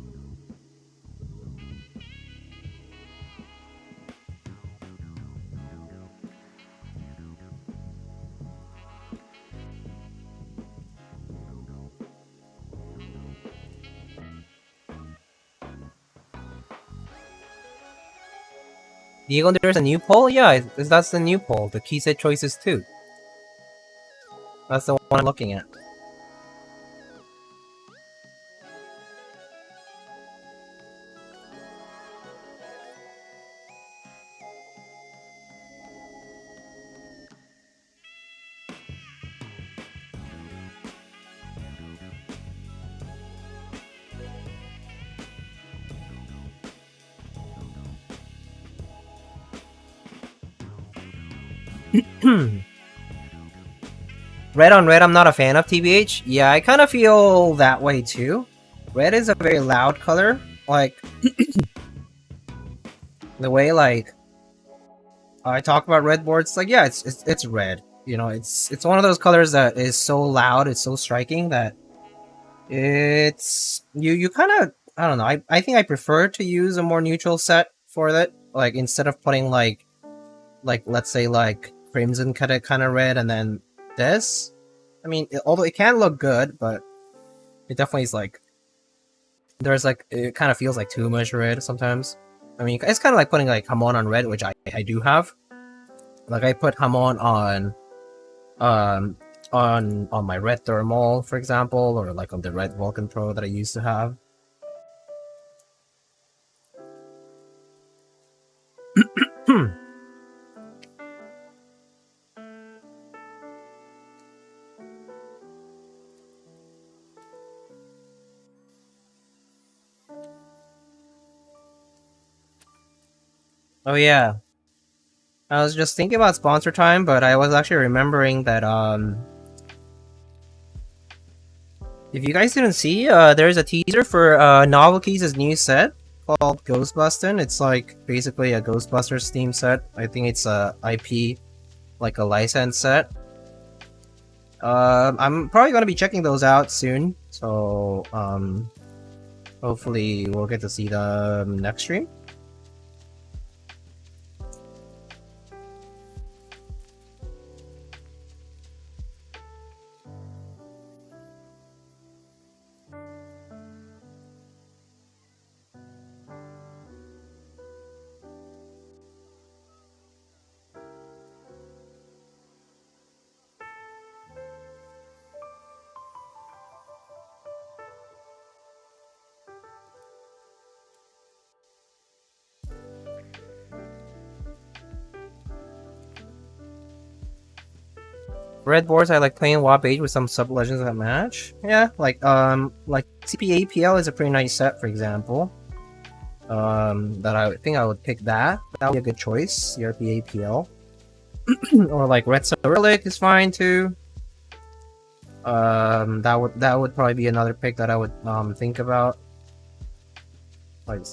Diego, there's a new poll? Yeah, that's the new poll. The key set choices too. That's the one I'm looking at. Red on red, I'm not a fan of, TBH. Yeah, I kind of feel that way too. Red is a very loud color. Like, the way, like, I talk about red boards, like, yeah, it's red. You know, it's one of those colors that is so loud, it's so striking that it's... You kind of... I don't know, I think I prefer to use a more neutral set for that. Like, instead of putting, like let's say, like, crimson kind of red and then this. I mean, although it can look good, but it definitely is like... There's, like, it kind of feels like too much red sometimes. I mean, it's kind of like putting, like, Hamon on red, which I do have. Like, I put Hamon on my red thermal, for example, or like on the red Vulcan Pro that I used to have. Oh yeah, I was just thinking about sponsor time, but I was actually remembering that if you guys didn't see, there's a teaser for Novelkeys' new set called Ghostbustin'. It's like basically a Ghostbusters theme set. I think it's a IP, like a license set. I'm probably gonna be checking those out soon, so hopefully we'll get to see them next stream. Red boards, I like playing WoW Age with some sub legends that match. Yeah, like CPAPL is a pretty nice set, for example. That I think I would pick that. That would be a good choice. CRPAPL. Or like Red Cyrillic is fine too. That would probably be another pick that I would think about. Like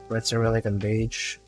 Red Cyrillic and Beige.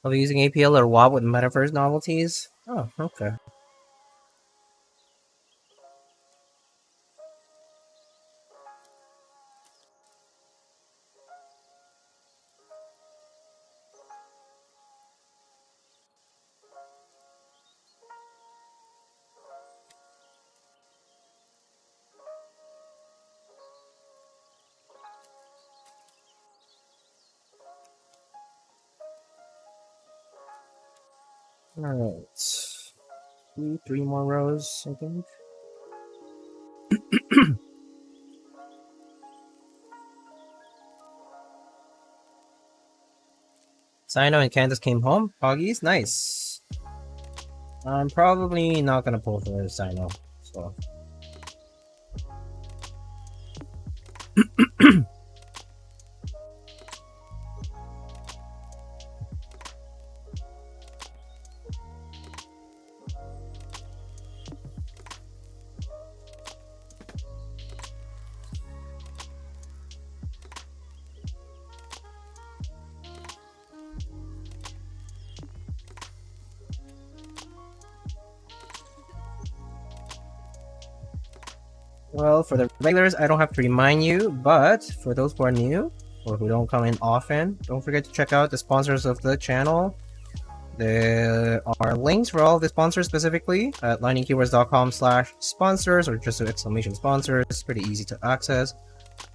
Are they using APL or WoW with Metaverse novelties? Oh, okay. Alright. Three more rows, I think. Sino and Candace came home. Poggies, nice. I'm probably not gonna pull for Sino, so. Well, for the regulars, I don't have to remind you, but for those who are new or who don't come in often, don't forget to check out the sponsors of the channel. There are links for all of the sponsors specifically at lightningkeywords.com/sponsors or just exclamation sponsors. It's pretty easy to access.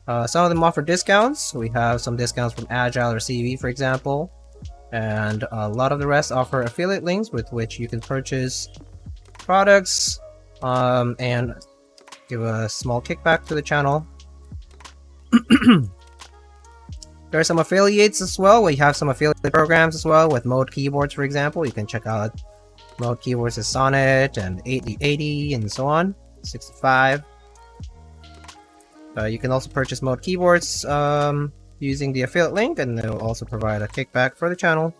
Some of them offer discounts. We have some discounts from Agile or CV, for example, and a lot of the rest offer affiliate links with which you can purchase products and give a small kickback to the channel. There are some affiliates as well. We have some affiliate programs as well with Mode Keyboards, for example. You can check out Mode Keyboards as Sonnet and 8080 and so on, 65. You can also purchase Mode Keyboards using the affiliate link, and they'll also provide a kickback for the channel.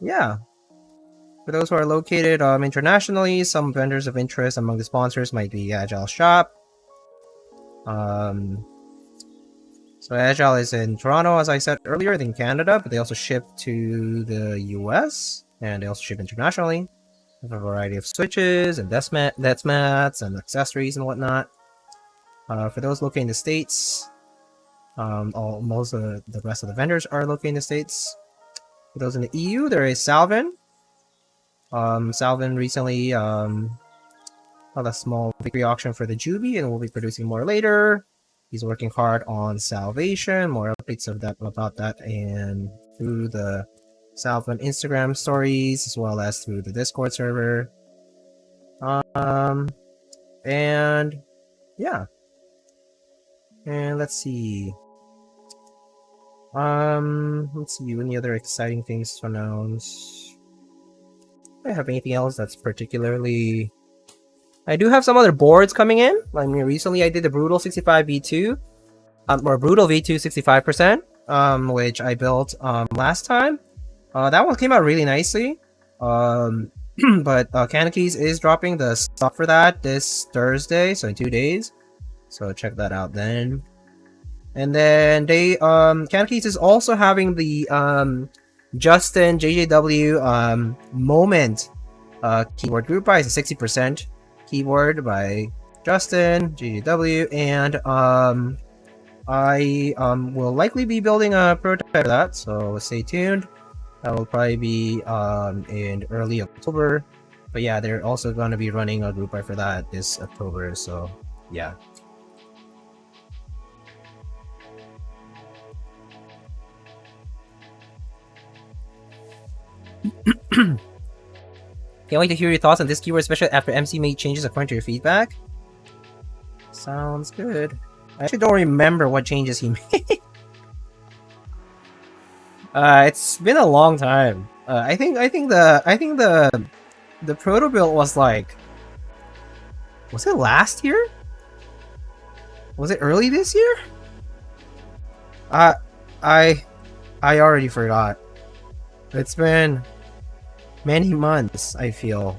Yeah. For those who are located internationally, some vendors of interest among the sponsors might be Agile Shop. So Agile is in Toronto, as I said earlier, in Canada, but they also ship to the US, and they also ship internationally. They have a variety of switches and desk mats and accessories and whatnot. For those located in the States, most of the rest of the vendors are located in the States. For those in the EU, there is Salvin. Salvin recently held a small victory auction for the Juby, and will be producing more later. He's working hard on Salvation. More updates about that and through the Salvin Instagram stories, as well as through the Discord server. And yeah. And let's see. Any other exciting things to announce? Do I have anything else that's particularly... I do have some other boards coming in. I mean, recently I did the Brutal 65V2, or Brutal V2 65%, which I built last time. That one came out really nicely. But Keycaps is dropping the stock for that this Thursday, so in 2 days. So check that out then. And then they Keycaps is also having the Justin JJW Moment keyboard group buy. It's a 60% keyboard by Justin JJW, and I will likely be building a prototype of that, so stay tuned. That will probably be in early October. But yeah, they're also going to be running a group buy for that this October, so yeah. Can't wait to hear your thoughts on this keyword, especially after MC made changes according to your feedback. Sounds good. I actually don't remember what changes he made. It's been a long time. I think the proto build was like, was it last year? Was it early this year? I already forgot. It's been many months, I feel.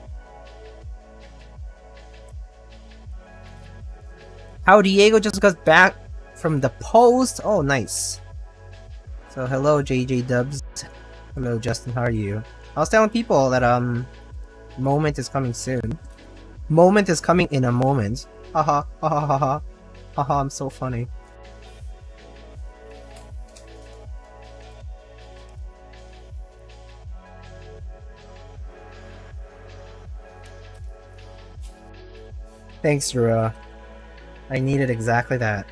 How Diego just got back from the post. Oh, nice. So hello, JJ Dubs. Hello, Justin. How are you? I was telling people that Moment is coming soon. Moment is coming in a moment. Haha, haha, haha, haha. I'm so funny. Thanks, Rua. I needed exactly that.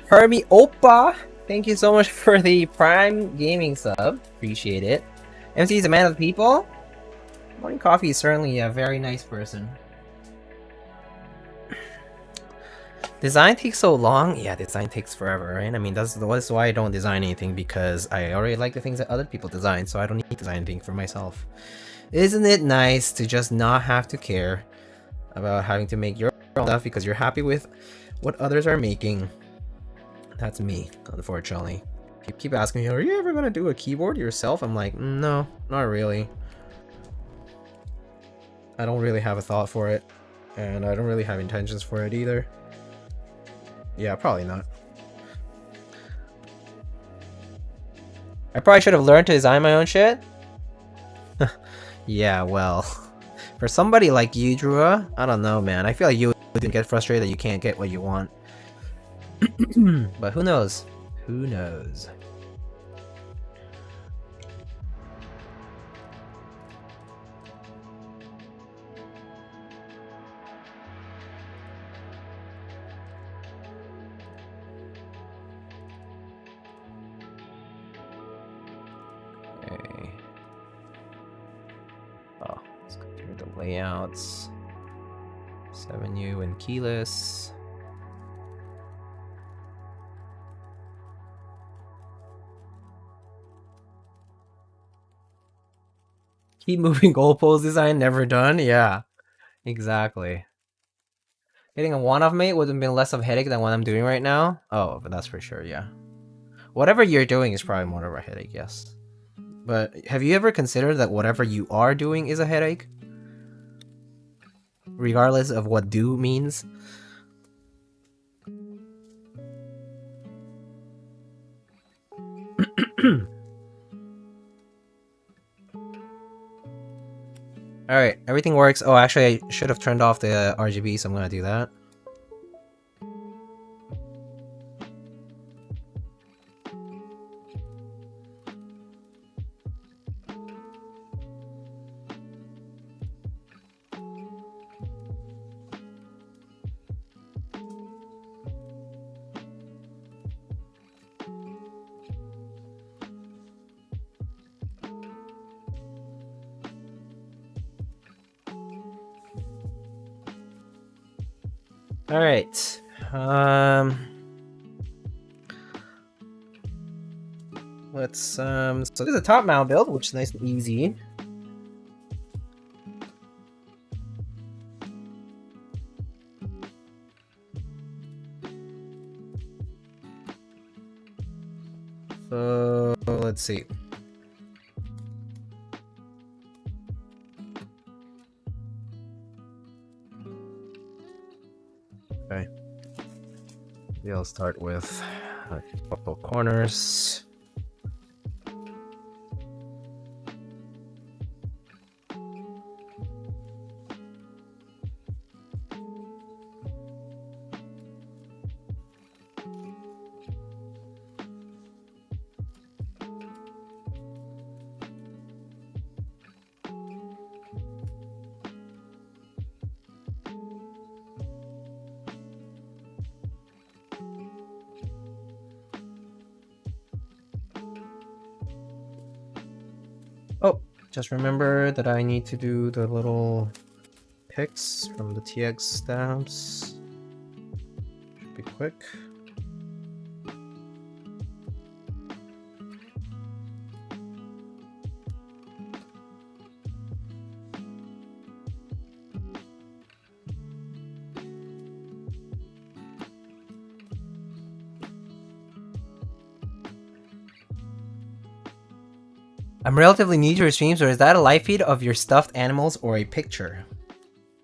Herbie Oppa, thank you so much for the Prime Gaming sub. Appreciate it. MC is a man of the people. Morning Coffee is certainly a very nice person. Design takes so long. Yeah, design takes forever, right? I mean, that's why I don't design anything, because I already like the things that other people design, so I don't need to design anything for myself. Isn't it nice to just not have to care about having to make your own stuff because you're happy with what others are making? That's me, unfortunately. Keep asking me, are you ever gonna do a keyboard yourself? I'm like, no, not really. I don't really have a thought for it, and I don't really have intentions for it either. Yeah, probably not. I probably should have learned to design my own shit. Yeah, well, for somebody like you, Drua, I don't know, man. I feel like you would get frustrated that you can't get what you want. But who knows? Who knows? Okay. Oh, let's go through the layouts. 7U and keyless. Keep moving goalpost design, never done? Yeah, exactly. Getting a one-off mate would have been less of a headache than what I'm doing right now. Oh, but that's for sure, yeah. Whatever you're doing is probably more of a headache, yes. But have you ever considered that whatever you are doing is a headache? Regardless of what do means? Alright, everything works. Oh, actually, I should have turned off the RGB, so I'm gonna do that. Alright. Let's so this is a top mount build, which is nice and easy. So let's see. Okay. Maybe I'll start with a couple corners. Oh, just remember that I need to do the little picks from the TX stamps. Should be quick. I'm relatively new to your streams, or is that a live feed of your stuffed animals or a picture?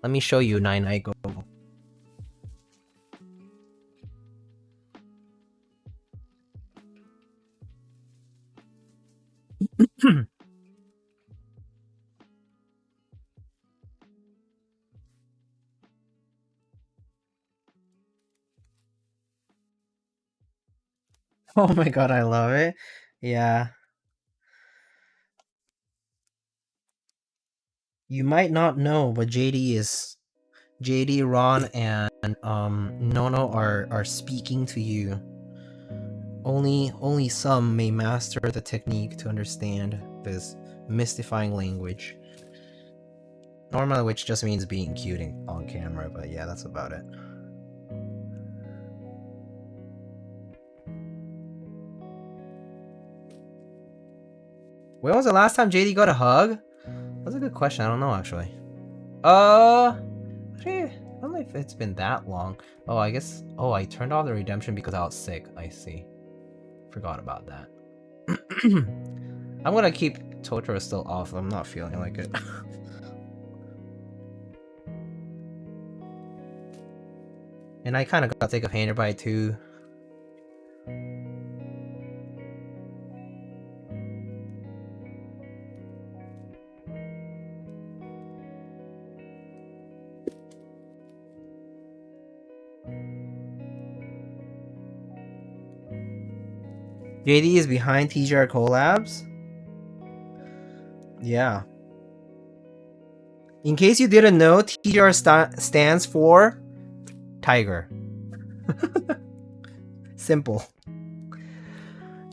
Let me show you, Nine Go. Oh my god, I love it. Yeah. You might not know, but JD, Ron, and Nono are speaking to you. Only some may master the technique to understand this mystifying language. Normally, which just means being cute on camera, but yeah, that's about it. When was the last time JD got a hug? That's a good question. I don't know actually. Actually, I don't know if it's been that long. Oh, I guess. Oh, I turned off the redemption because I was sick. I see. Forgot about that. I'm gonna keep Totoro still off. I'm not feeling like it. And I kind of got sick of Handerby too. JD is behind TGR collabs. Yeah. In case you didn't know, TGR stands for Tiger. Simple.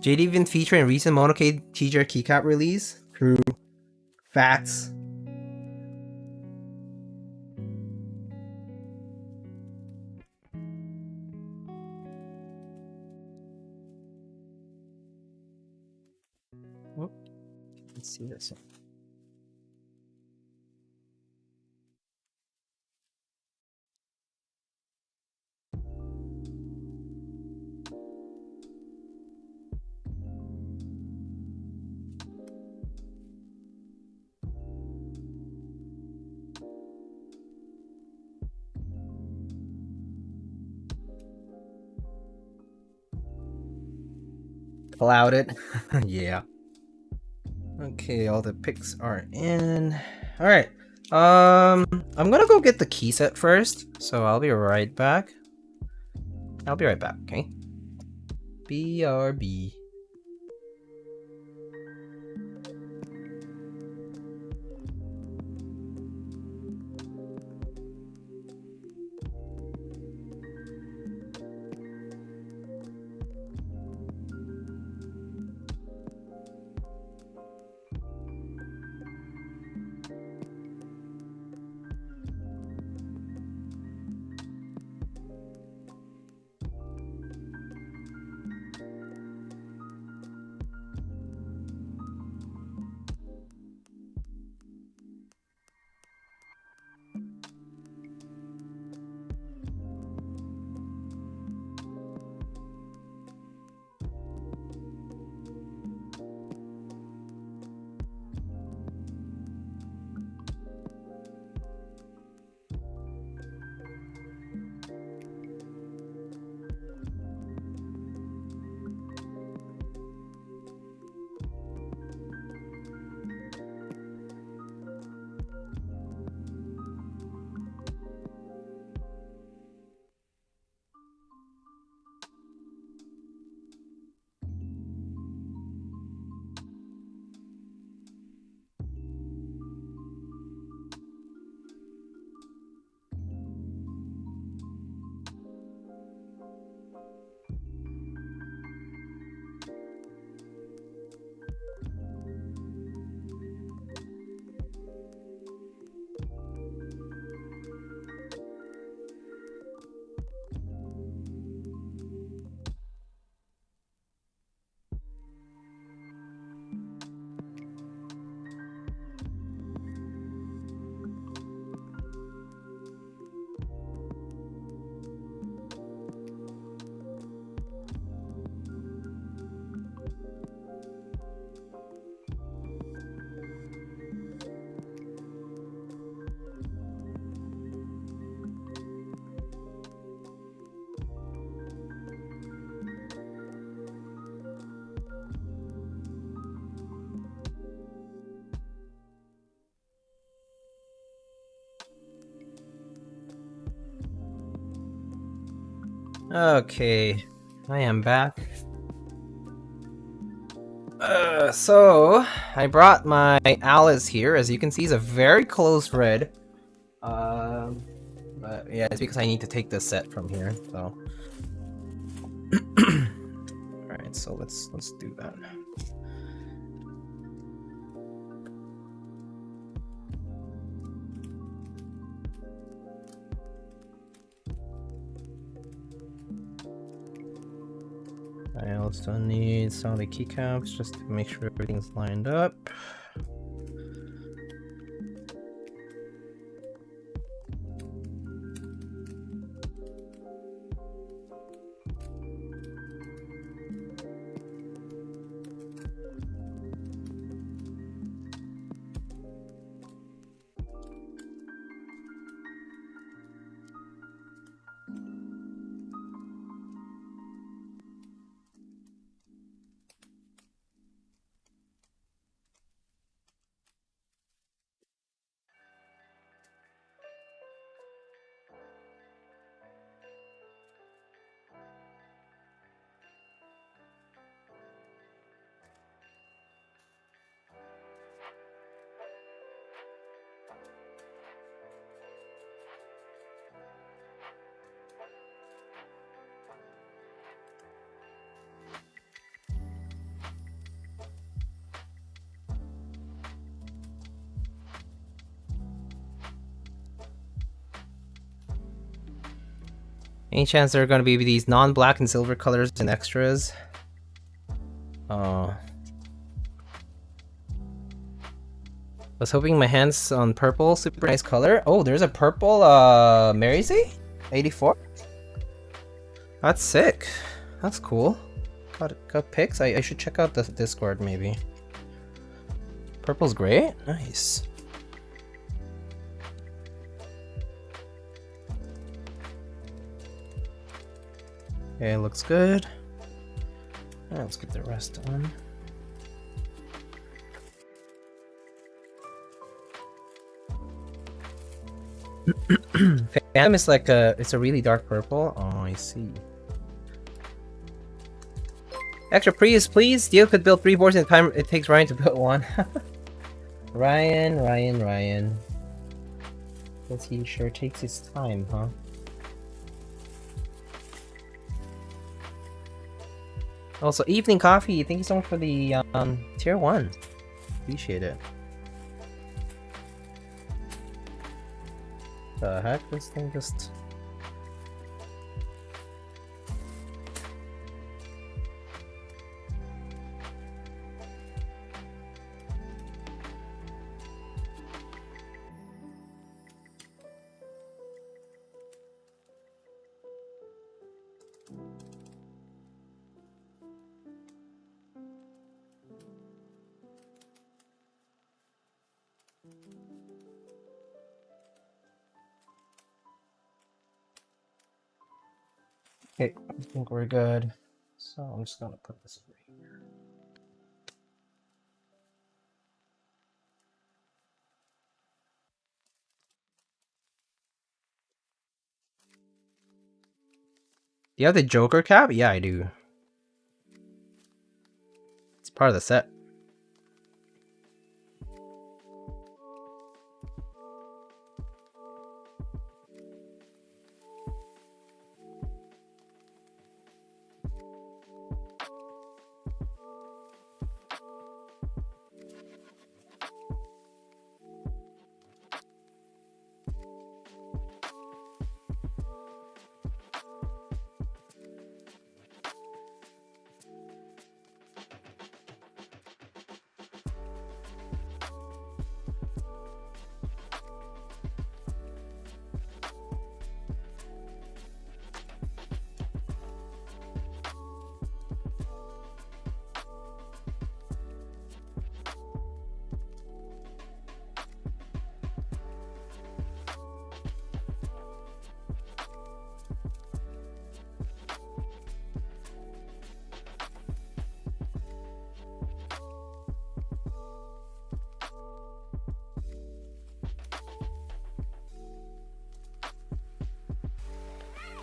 JD been featured in recent Monocaid TGR Keycap release. True. Facts. Let's see this. Clouded. Yeah. Okay, all the pics are in. Alright. I'm gonna go get the key set first, so I'll be right back. Okay? BRB. Okay, I am back. So I brought my Alice here. As you can see, he's a very close red. But yeah, it's because I need to take the set from here. So, all right. So let's do that. I also need need some of the keycaps just to make sure everything's lined up. Any chance there are going to be these non-black and silver colors and extras? Was hoping my hands on purple, super nice color. Oh, there's a purple Merisi 84. That's sick. That's cool. Got pics. I should check out the Discord maybe. Purple's great. Nice. Okay, looks good. Alright, let's get the rest on. Phantom is like it's a really dark purple. Oh, I see. Extra Prius, please. Steel could build 3 boards in the time it takes Ryan to build one. Ryan. Because he sure takes his time, huh? Also, Evening Coffee, thank you so much for the tier 1. Appreciate it. The heck, this thing just... Okay, I think we're good. So I'm just gonna put this over here. Do you have the Joker cap? Yeah, I do. It's part of the set.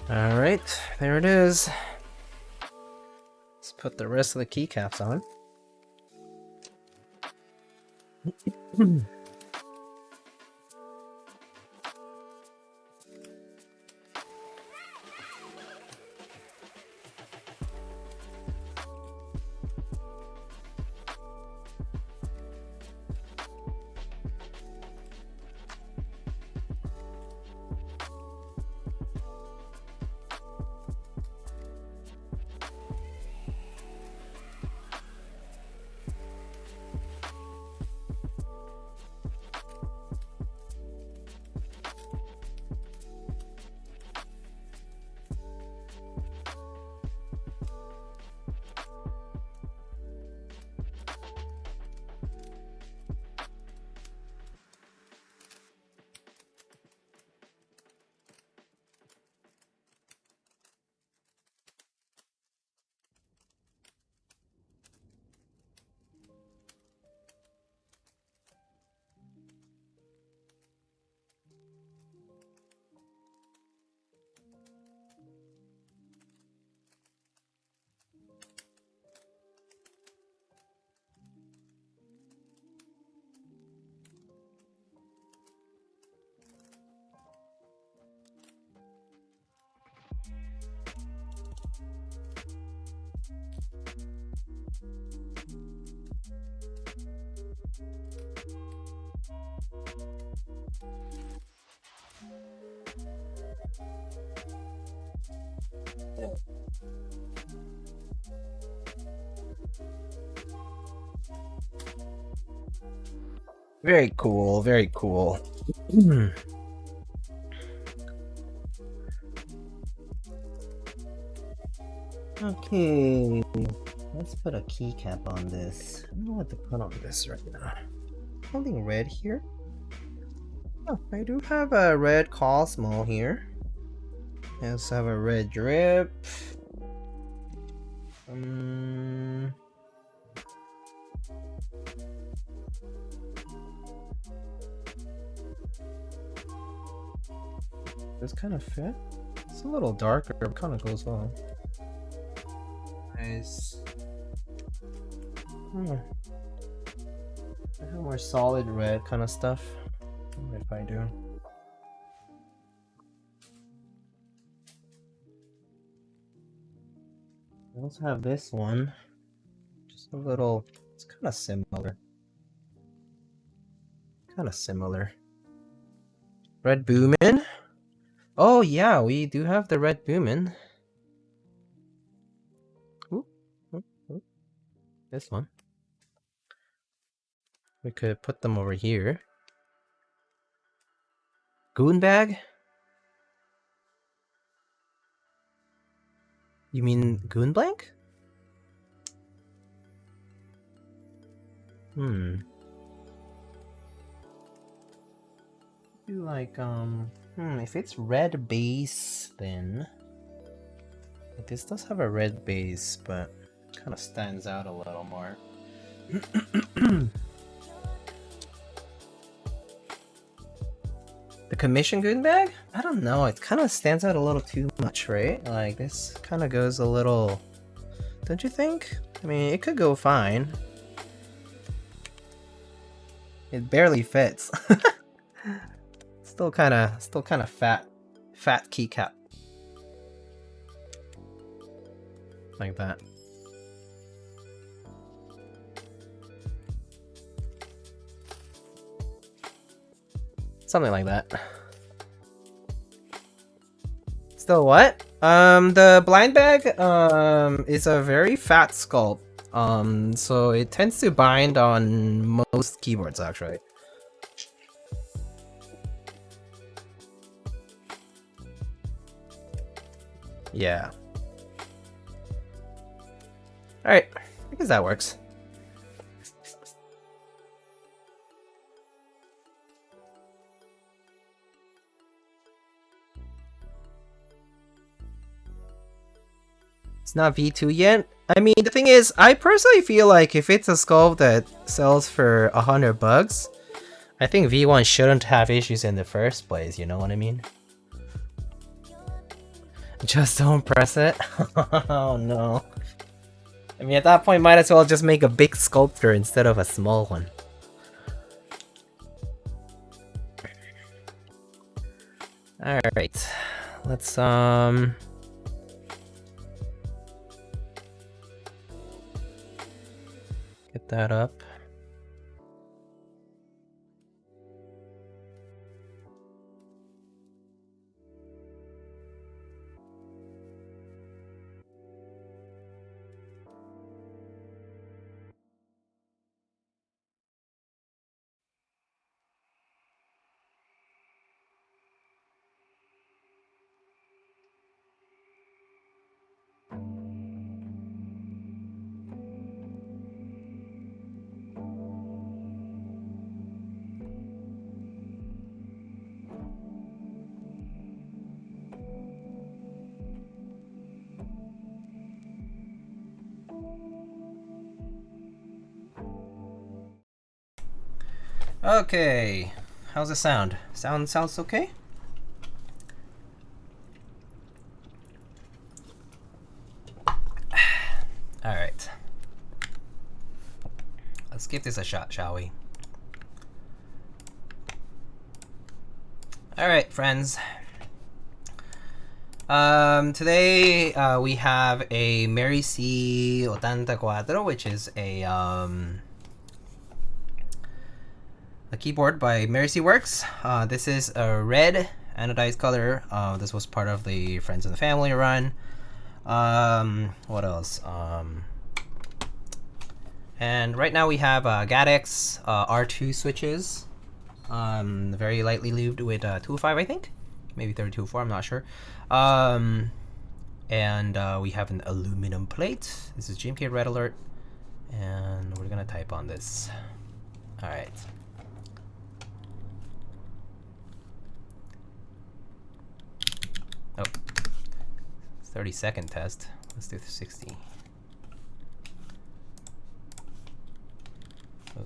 Alright, there it is. Let's put the rest of the keycaps on. Very cool, very cool. Okay, let's put a keycap on this. I don't know what to put on this right now. Something red here. Oh, I do have a red Cosmo here. I also have a red drip. This kind of fit. It's a little darker, but kind of goes well. Nice. I have more solid red kind of stuff. What if I do? I also have this one. Just a little. It's kind of similar. Red Boomin. Oh yeah, we do have the red Boomin. Ooh. This one. We could put them over here. Goon bag? You mean goon blank? Do like if it's red base, then this does have a red base, but kind of stands out a little more. The commission goon bag? I don't know, it kind of stands out a little too much, right? Like this kind of goes a little, don't you think? I mean, it could go fine. It barely fits. Still kind of fat keycap. Like that. Something like that. Still what? The blind bag is a very fat sculpt. So it tends to bind on most keyboards actually. Yeah. Alright, I guess that works. It's not V2 yet. I mean, the thing is, I personally feel like if it's a sculpt that sells for $100, I think V1 shouldn't have issues in the first place, you know what I mean? Just don't press it. Oh no. I mean, at that point, might as well just make a big sculpture instead of a small one. Alright. Let's, get that up. Okay, how's it sound? Sounds okay? Alright. Let's give this a shot, shall we? Alright, friends. Today we have a Merisi Ottantaquattro, which is a a keyboard by Merisi works. This is a red anodized color. This was part of the Friends and the Family run. What else? And right now we have Gatex R2 switches. Very lightly lubed with 205, I think. Maybe 3204, I'm not sure. And we have an aluminum plate. This is GMK Red Alert. And we're gonna type on this. Alright. Oh. 30-second test. Let's do 60. Oh.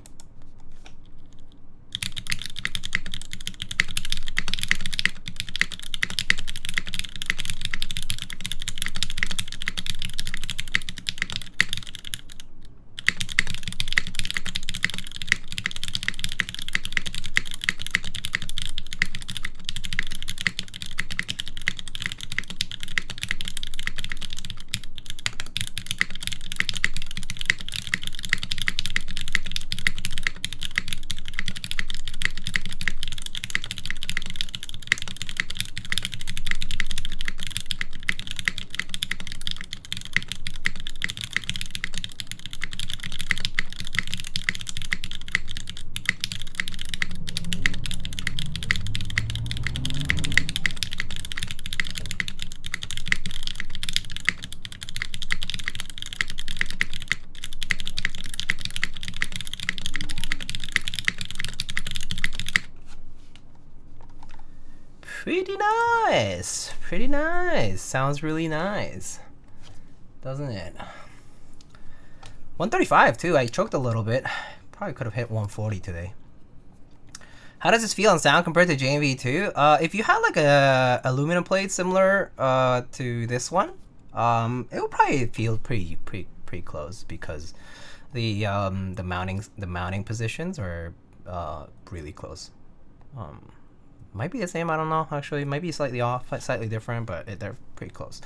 Pretty nice. Pretty nice. Sounds really nice. Doesn't it? 135 too. I choked a little bit. Probably could have hit 140 today. How does this feel and sound compared to JMV2? If you had like a aluminum plate similar to this one, it would probably feel pretty close because the mounting positions are really close. Might be the same, I don't know, actually. Might be slightly off, slightly different, but they're pretty close.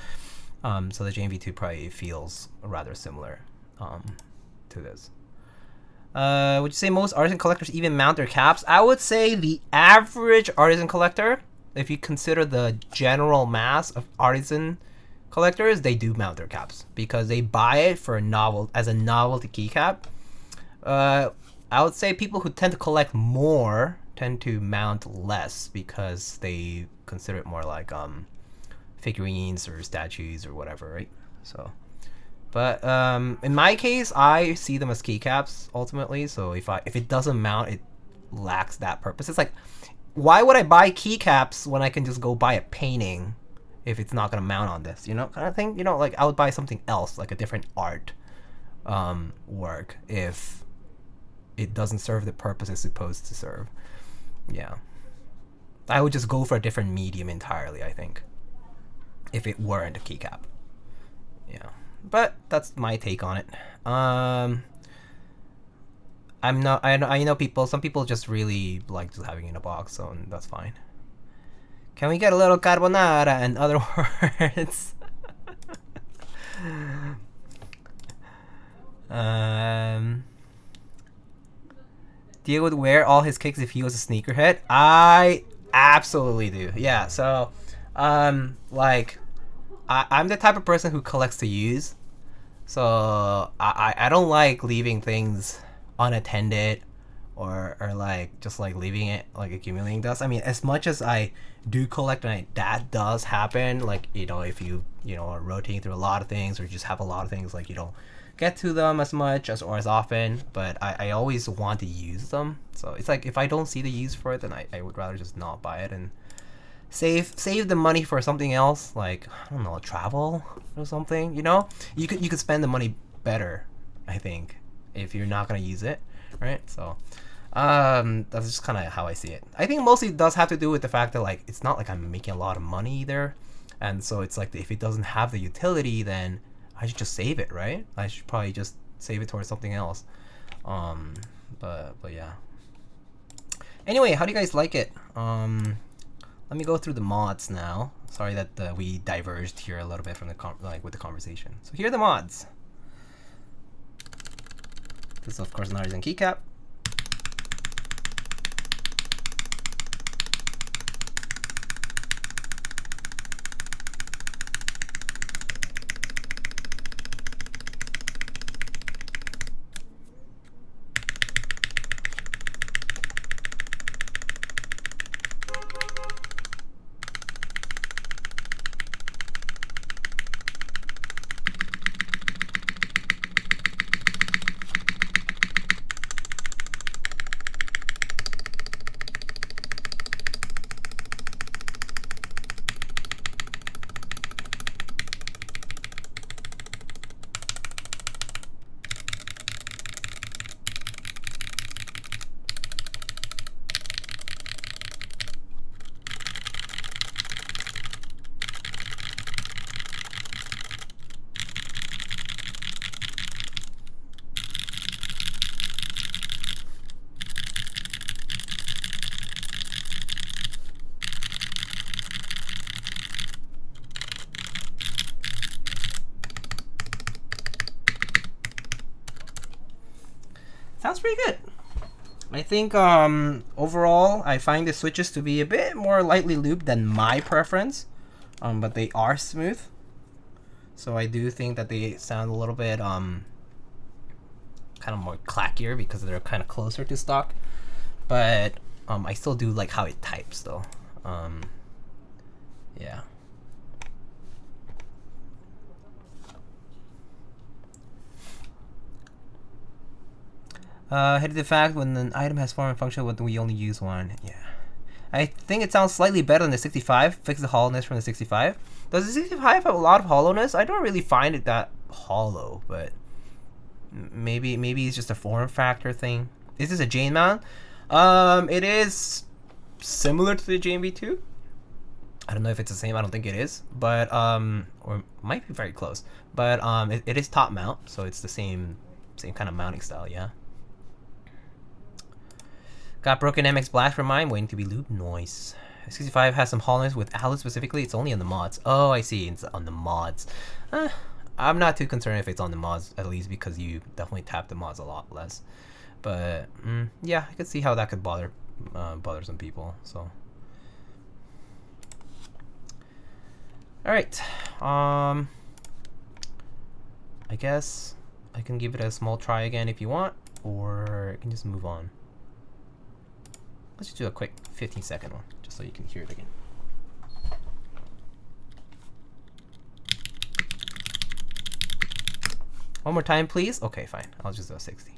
So the JMV2 probably feels rather similar to this. Would you say most artisan collectors even mount their caps? I would say the average artisan collector, if you consider the general mass of artisan collectors, they do mount their caps because they buy it for as a novelty keycap. I would say people who tend to collect more tend to mount less because they consider it more like figurines or statues or whatever, right? So, but in my case, I see them as keycaps ultimately. So if it doesn't mount, it lacks that purpose. It's like, why would I buy keycaps when I can just go buy a painting if it's not gonna mount on this? You know, kind of thing. You know, like I would buy something else, like a different art work, if it doesn't serve the purpose it's supposed to serve. Yeah, I would just go for a different medium entirely, I think, if it weren't a keycap. Yeah, but that's my take on it. I know some people just really like just having it in a box, so that's fine. Can we get a little carbonara? In other words. Diego would wear all his kicks if he was a sneakerhead. I absolutely do. Yeah. So, like, I'm the type of person who collects to use. So I don't like leaving things unattended or like just like leaving it like accumulating dust. I mean, as much as I do collect and that does happen, like, you know, if you are rotating through a lot of things or just have a lot of things, like you don't get to them as much or as often, but I always want to use them. So it's like if I don't see the use for it, then I would rather just not buy it and save the money for something else, like, I don't know, travel or something. You know, you could spend the money better, I think, if you're not gonna use it, right? So that's just kind of how I see it. I think mostly it does have to do with the fact that, like, it's not like I'm making a lot of money either, and so it's like if it doesn't have the utility, then I should just save it, right? I should probably just save it towards something else. But yeah. Anyway, how do you guys like it? Let me go through the mods now. Sorry that we diverged here a little bit from the with the conversation. So here are the mods. This is of course an artisan keycap. Sounds pretty good. I think overall I find the switches to be a bit more lightly lubed than my preference, but they are smooth. So I do think that they sound a little bit kind of more clackier because they're kind of closer to stock. But I still do like how it types though. Yeah. Hit the fact when an item has form and function, when we only use one. Yeah. I think it sounds slightly better than the 65. Fix the hollowness from the 65. Does the 65 have a lot of hollowness? I don't really find it that hollow, but maybe it's just a form factor thing. Is this a Jane mount? It is similar to the JMV2. I don't know if it's the same. I don't think it is, but or might be very close. But it is top mount, so it's the same kind of mounting style. Yeah. Got broken MX Black for mine, waiting to be lubed. Noise. 65 has some hollowness with Alloy specifically. It's only on the mods. Oh, I see. It's on the mods. I'm not too concerned if it's on the mods, at least because you definitely tap the mods a lot less. But yeah, I could see how that could bother some people. So, all right. I guess I can give it a small try again if you want, or I can just move on. Let's just do a quick 15-second one, just so you can hear it again. One more time, please. Okay, fine. I'll just do a 60.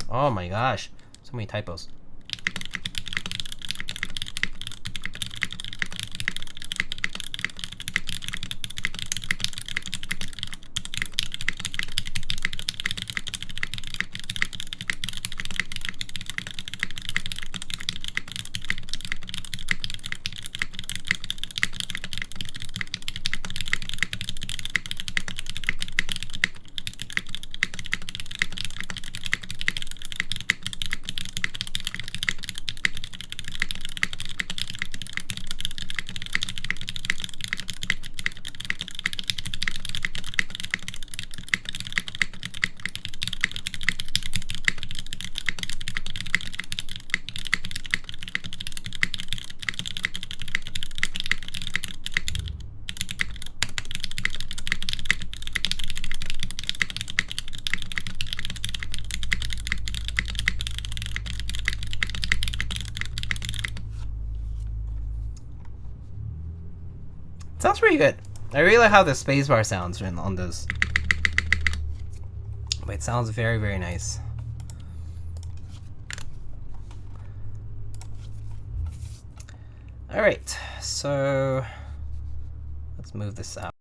Oh my gosh, so many typos. Sounds pretty good. I really like how the spacebar sounds on this. But it sounds very, very nice. Alright, so let's move this out.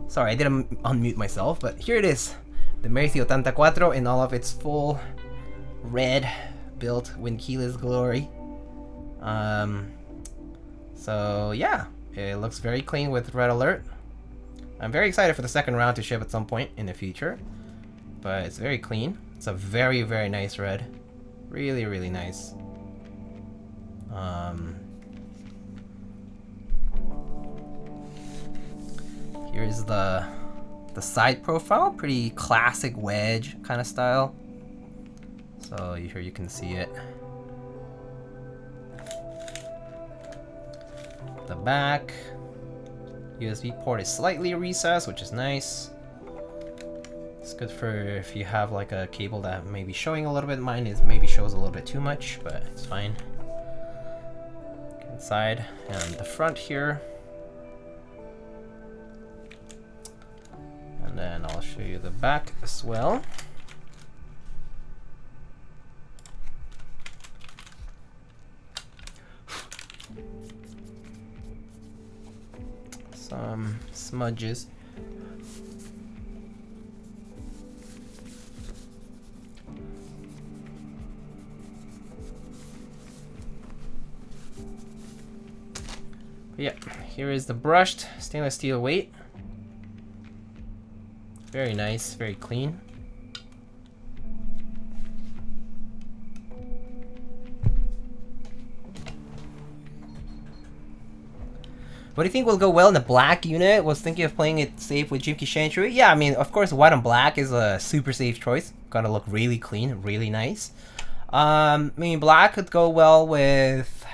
Sorry, I didn't unmute myself, but here it is. The Merisi Ottantaquattro in all of its full red built wind keyless glory. So yeah, it looks very clean with red alert. I'm very excited for the second round to ship at some point in the future, but it's very clean. It's a very, very nice red. Really, really nice. Here's the side profile, pretty classic wedge kind of style. So here you can see it. The back USB port is slightly recessed, which is nice. It's good for if you have like a cable that may be showing a little bit. Mine is maybe shows a little bit too much, but it's fine. Inside and the front here. And then I'll show you the back as well. some smudges. But yeah, here is the brushed stainless steel weight. Very nice, very clean. What do you think will go well in the black unit? Was thinking of playing it safe with GMK Shantru. Yeah, I mean, of course, white on black is a super safe choice. Gotta look really clean, really nice. I mean, black could go well with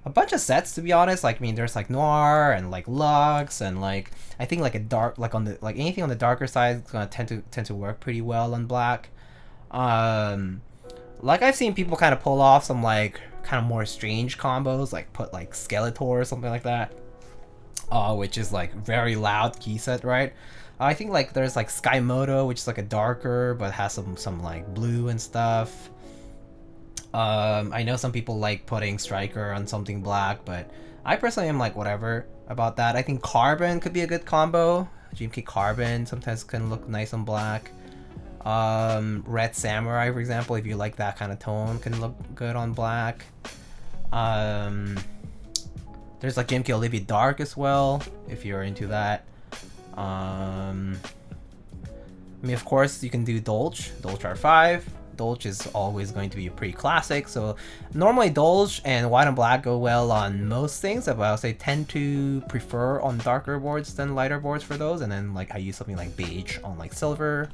a bunch of sets, to be honest. Like, I mean, there's like Noir and like Lux and like I think like a dark, like on the like anything on the darker side is gonna tend to work pretty well on black. Like I've seen people kind of pull off some like kind of more strange combos, like put like Skeletor or something like that. Which is like very loud key set, right? I think like there's like Sky Moto, which is like a darker but has some like blue and stuff. I know some people like putting Striker on something black, but I personally am like whatever about that. I think Carbon could be a good combo. GMK Carbon sometimes can look nice on black. Red Samurai, for example, if you like that kind of tone, can look good on black. There's like GMK Olivia Dark as well, if you're into that. I mean, of course, you can do Dolch R5. Dolch is always going to be a pretty classic, so normally Dolch and white and black go well on most things, but I would say tend to prefer on darker boards than lighter boards for those, and then like I use something like beige on like silver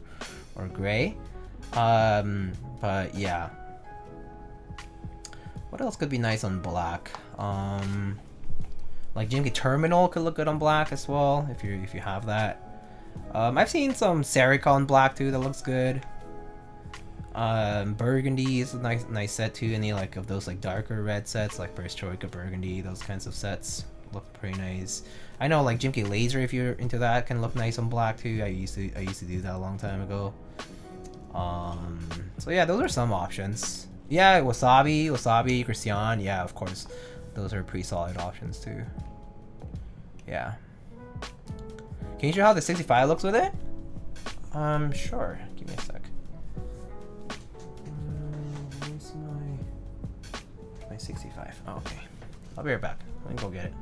or gray. But yeah. What else could be nice on black? Like GMK Terminal could look good on black as well, if you have that. I've seen some Serica on black too that looks good. Burgundy is a nice set too. Any like of those like darker red sets, like Perestroika Burgundy, those kinds of sets look pretty nice. I know like GMK Laser, if you're into that, can look nice on black too. I used to do that a long time ago. So yeah, those are some options. Yeah, Wasabi, Christian, yeah, of course. Those are pretty solid options too. Yeah. Can you show how the 65 looks with it? Sure. Give me a sec. Where's my 65? Oh, okay. I'll be right back. Let me go get it.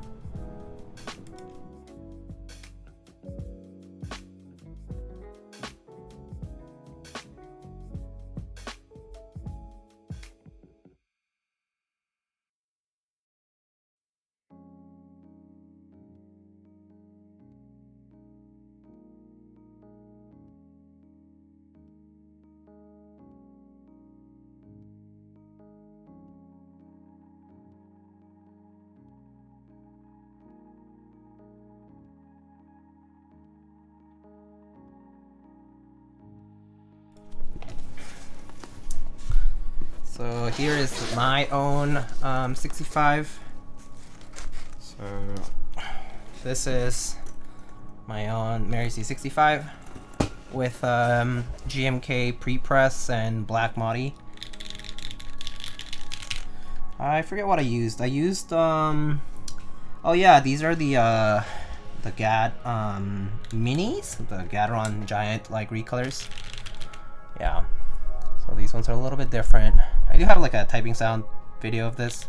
So here is my own 65. So this is my own Merisi 65 with GMK pre-press and black Modi. I forget what I used. I used oh yeah, these are the GAD minis, the Gateron giant like recolors. Yeah. So these ones are a little bit different. I do have like a typing sound video of this.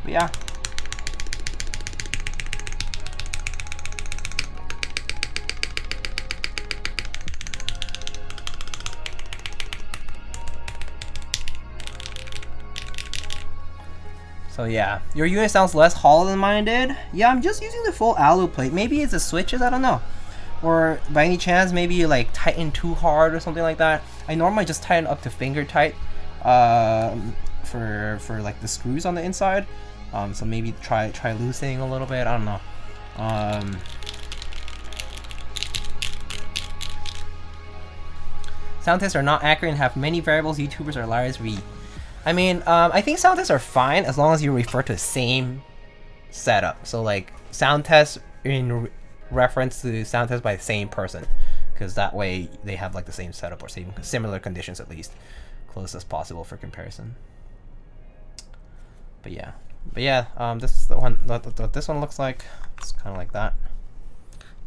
But yeah. So yeah, your unit sounds less hollow than mine did. Yeah, I'm just using the full alu plate. Maybe it's the switches, I don't know. Or by any chance, maybe you like tighten too hard or something like that. I normally just tighten up to finger tight for like the screws on the inside. So maybe try loosening a little bit, I don't know. Sound tests are not accurate and have many variables. YouTubers are liars. I mean, I think sound tests are fine as long as you refer to the same setup. So like sound tests in reference to sound test by the same person, because that way they have like the same setup or similar conditions, at least close as possible for comparison. But yeah, this is the one. What this one looks like. It's kind of like that.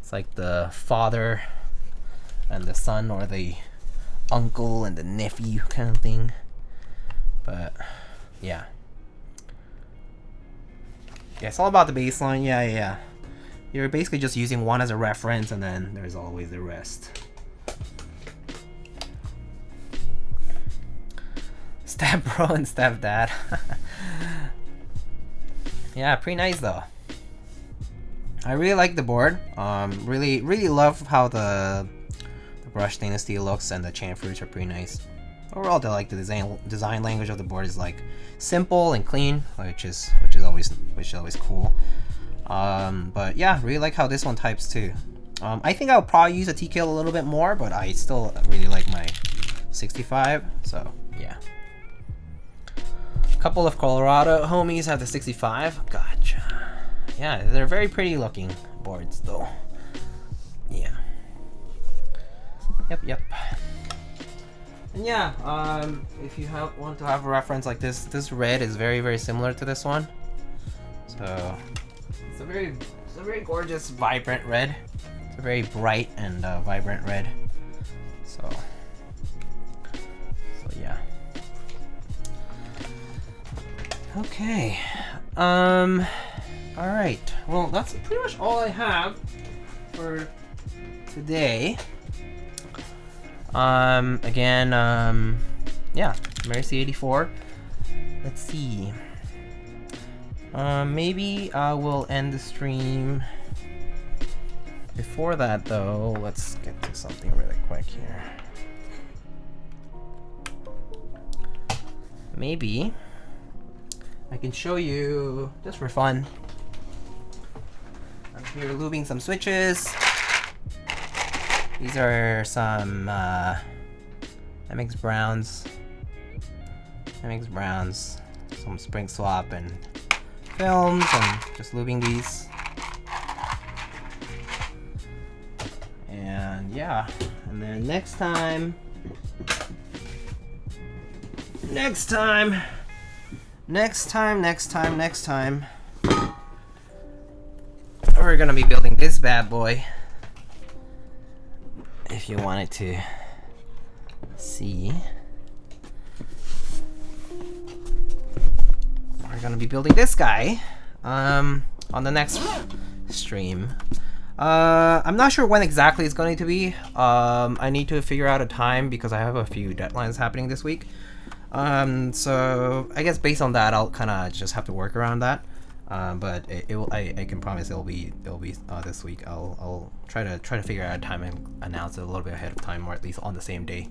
It's like the father and the son, or the uncle and the nephew kind of thing. But yeah, it's all about the baseline. Yeah. You're basically just using one as a reference, and then there's always the rest. Step bro and step dad. Yeah, pretty nice though. I really like the board. Really love how the brushed stainless steel looks, and the chamfers are pretty nice. Overall, I like the design language of the board is like simple and clean, which is always cool. But yeah, really like how this one types too. I think I'll probably use a TKL a little bit more, but I still really like my 65. So yeah. A couple of Colorado homies have the 65. Gotcha. Yeah, they're very pretty looking boards though. Yeah. Yep. And yeah, if you want to have a reference like this red is very similar to this one. So it's a very gorgeous, vibrant red. It's a very bright and vibrant red. So yeah. Okay. All right. Well, that's pretty much all I have for today. Again, yeah, Merisi 84. Let's see. Maybe I will end the stream. Before that, though, let's get to something really quick here. Maybe I can show you, just for fun. I'm here lubing some switches. These are some MX Browns, some spring swap and films, and just lubing these. And yeah, and then next time, we're gonna be building this bad boy. If you wanted to see, we're gonna be building this guy on the next stream. I'm not sure when exactly it's going to be. I need to figure out a time because I have a few deadlines happening this week. So I guess based on that, I'll kind of just have to work around that. But I can promise it'll be this week. I'll try to figure out a time and announce it a little bit ahead of time, or at least on the same day.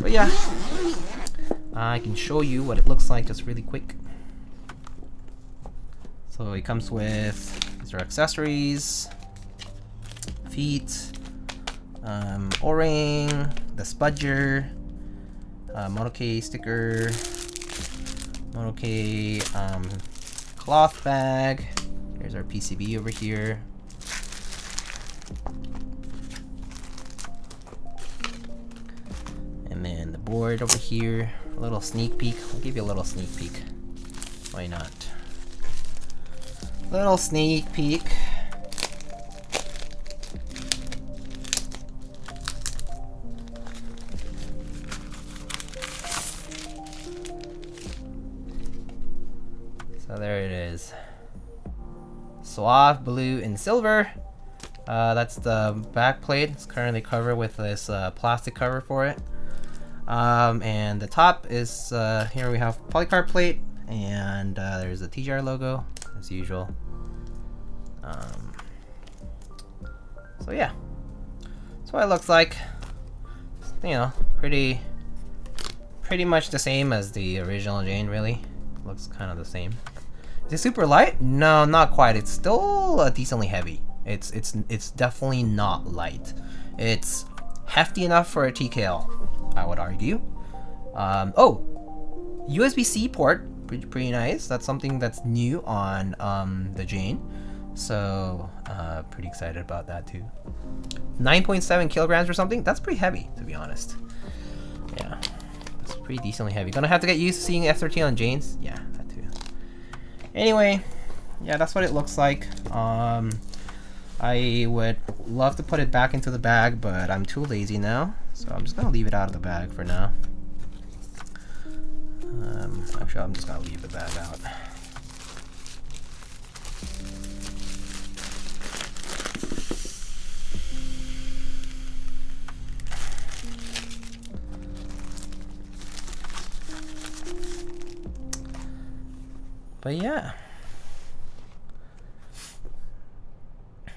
But yeah, I can show you what it looks like just really quick. So it comes with these are accessories, feet, O-ring, the spudger, Monoke sticker, Monoke cloth bag. Here's our PCB over here. And then the board over here. A little sneak peek. I'll give you a little sneak peek. Why not? Little sneak peek. So there it is. Suave blue and silver. That's the back plate. It's currently covered with this plastic cover for it. And the top is here we have polycarb plate, and there's the TGR logo as usual. So yeah, that's what it looks like. You know, pretty much the same as the original Jane. Really, looks kind of the same. Is it super light? No, not quite. It's still decently heavy. It's definitely not light. It's hefty enough for a TKL, I would argue. Oh, USB-C port, pretty nice. That's something that's new on the Jane. So pretty excited about that too. 9.7 kilograms or something. That's pretty heavy, to be honest. Yeah, it's pretty decently heavy. Gonna have to get used to seeing F13 on Jane's. Yeah, that too. Anyway, yeah, that's what it looks like. I would love to put it back into the bag, but I'm too lazy now, so I'm just gonna leave it out of the bag for now. Actually, I'm just gonna leave the bag out. But yeah,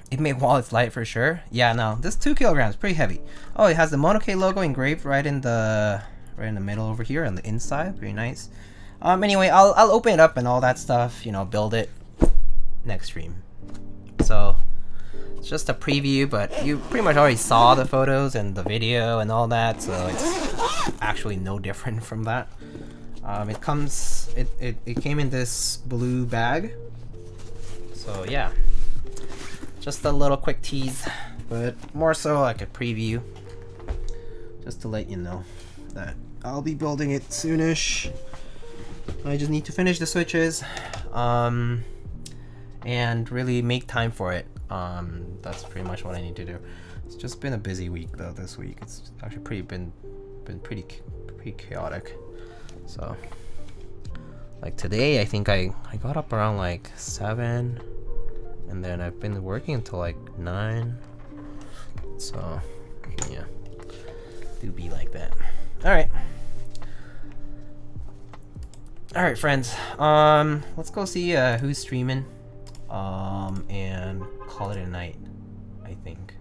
it made wallets light for sure. Yeah, no, this 2 kilograms, pretty heavy. Oh, it has the Mono-K logo engraved right in the middle over here on the inside. Pretty nice. Anyway, I'll open it up and all that stuff. You know, build it next stream. So it's just a preview, but you pretty much already saw the photos and the video and all that, so it's actually no different from that. It came in this blue bag, so yeah, just a little quick tease, but more so like a preview, just to let you know that I'll be building it soonish. I just need to finish the switches, and really make time for it. That's pretty much what I need to do. It's just been a busy week though. This week it's actually been pretty chaotic. So, like today, I think I got up around like 7, and then I've been working until like 9. So, yeah, do be like that. All right, friends. Let's go see who's streaming, and call it a night, I think.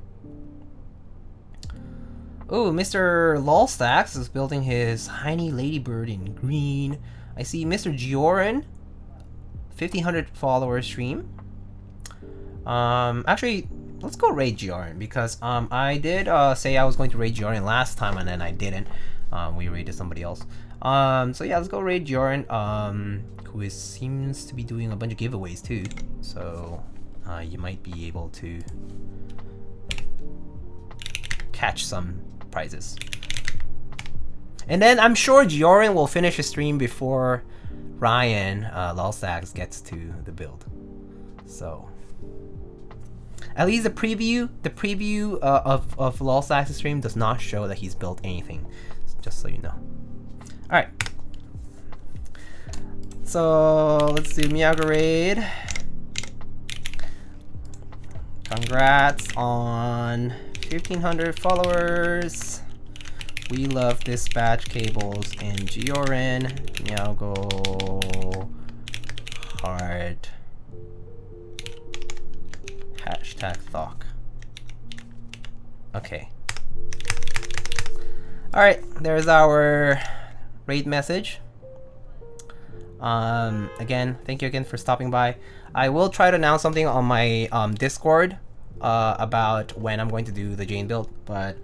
Oh, Mr. Lolstacks is building his Tiny Ladybird in green. I see Mr. Gioran, 1,500 followers stream. Actually, let's go raid Gioran, because I did say I was going to raid Gioran last time, and then I didn't. We raided somebody else. So yeah, let's go raid Gioran, who seems to be doing a bunch of giveaways too. So you might be able to catch some prizes. And then I'm sure Gioran will finish his stream before Ryan Lolstacks gets to the build. So at least the preview of Lolstacks' stream does not show that he's built anything, just so you know. Alright, so let's do Miyaga Raid. Congrats on 1,500 followers. We love dispatch cables in Gioran. Miyago hard. #Thok. Okay. Alright, there's our raid message. Again, thank you again for stopping by. I will try to announce something on my Discord about when I'm going to do the Jane build, but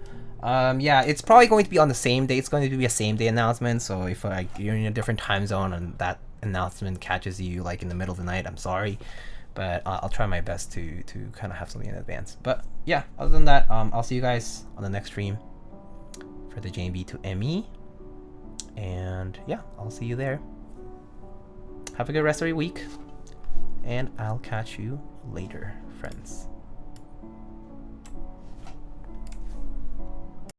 yeah, it's probably going to be on the same day. It's going to be a same day announcement, so if you're in a different time zone and that announcement catches you like in the middle of the night, I'm sorry, but I'll try my best to kind of have something in advance. But yeah, other than that, I'll see you guys on the next stream for the JB to ME, and yeah, I'll see you there. Have a good rest of your week, and I'll catch you later, friends.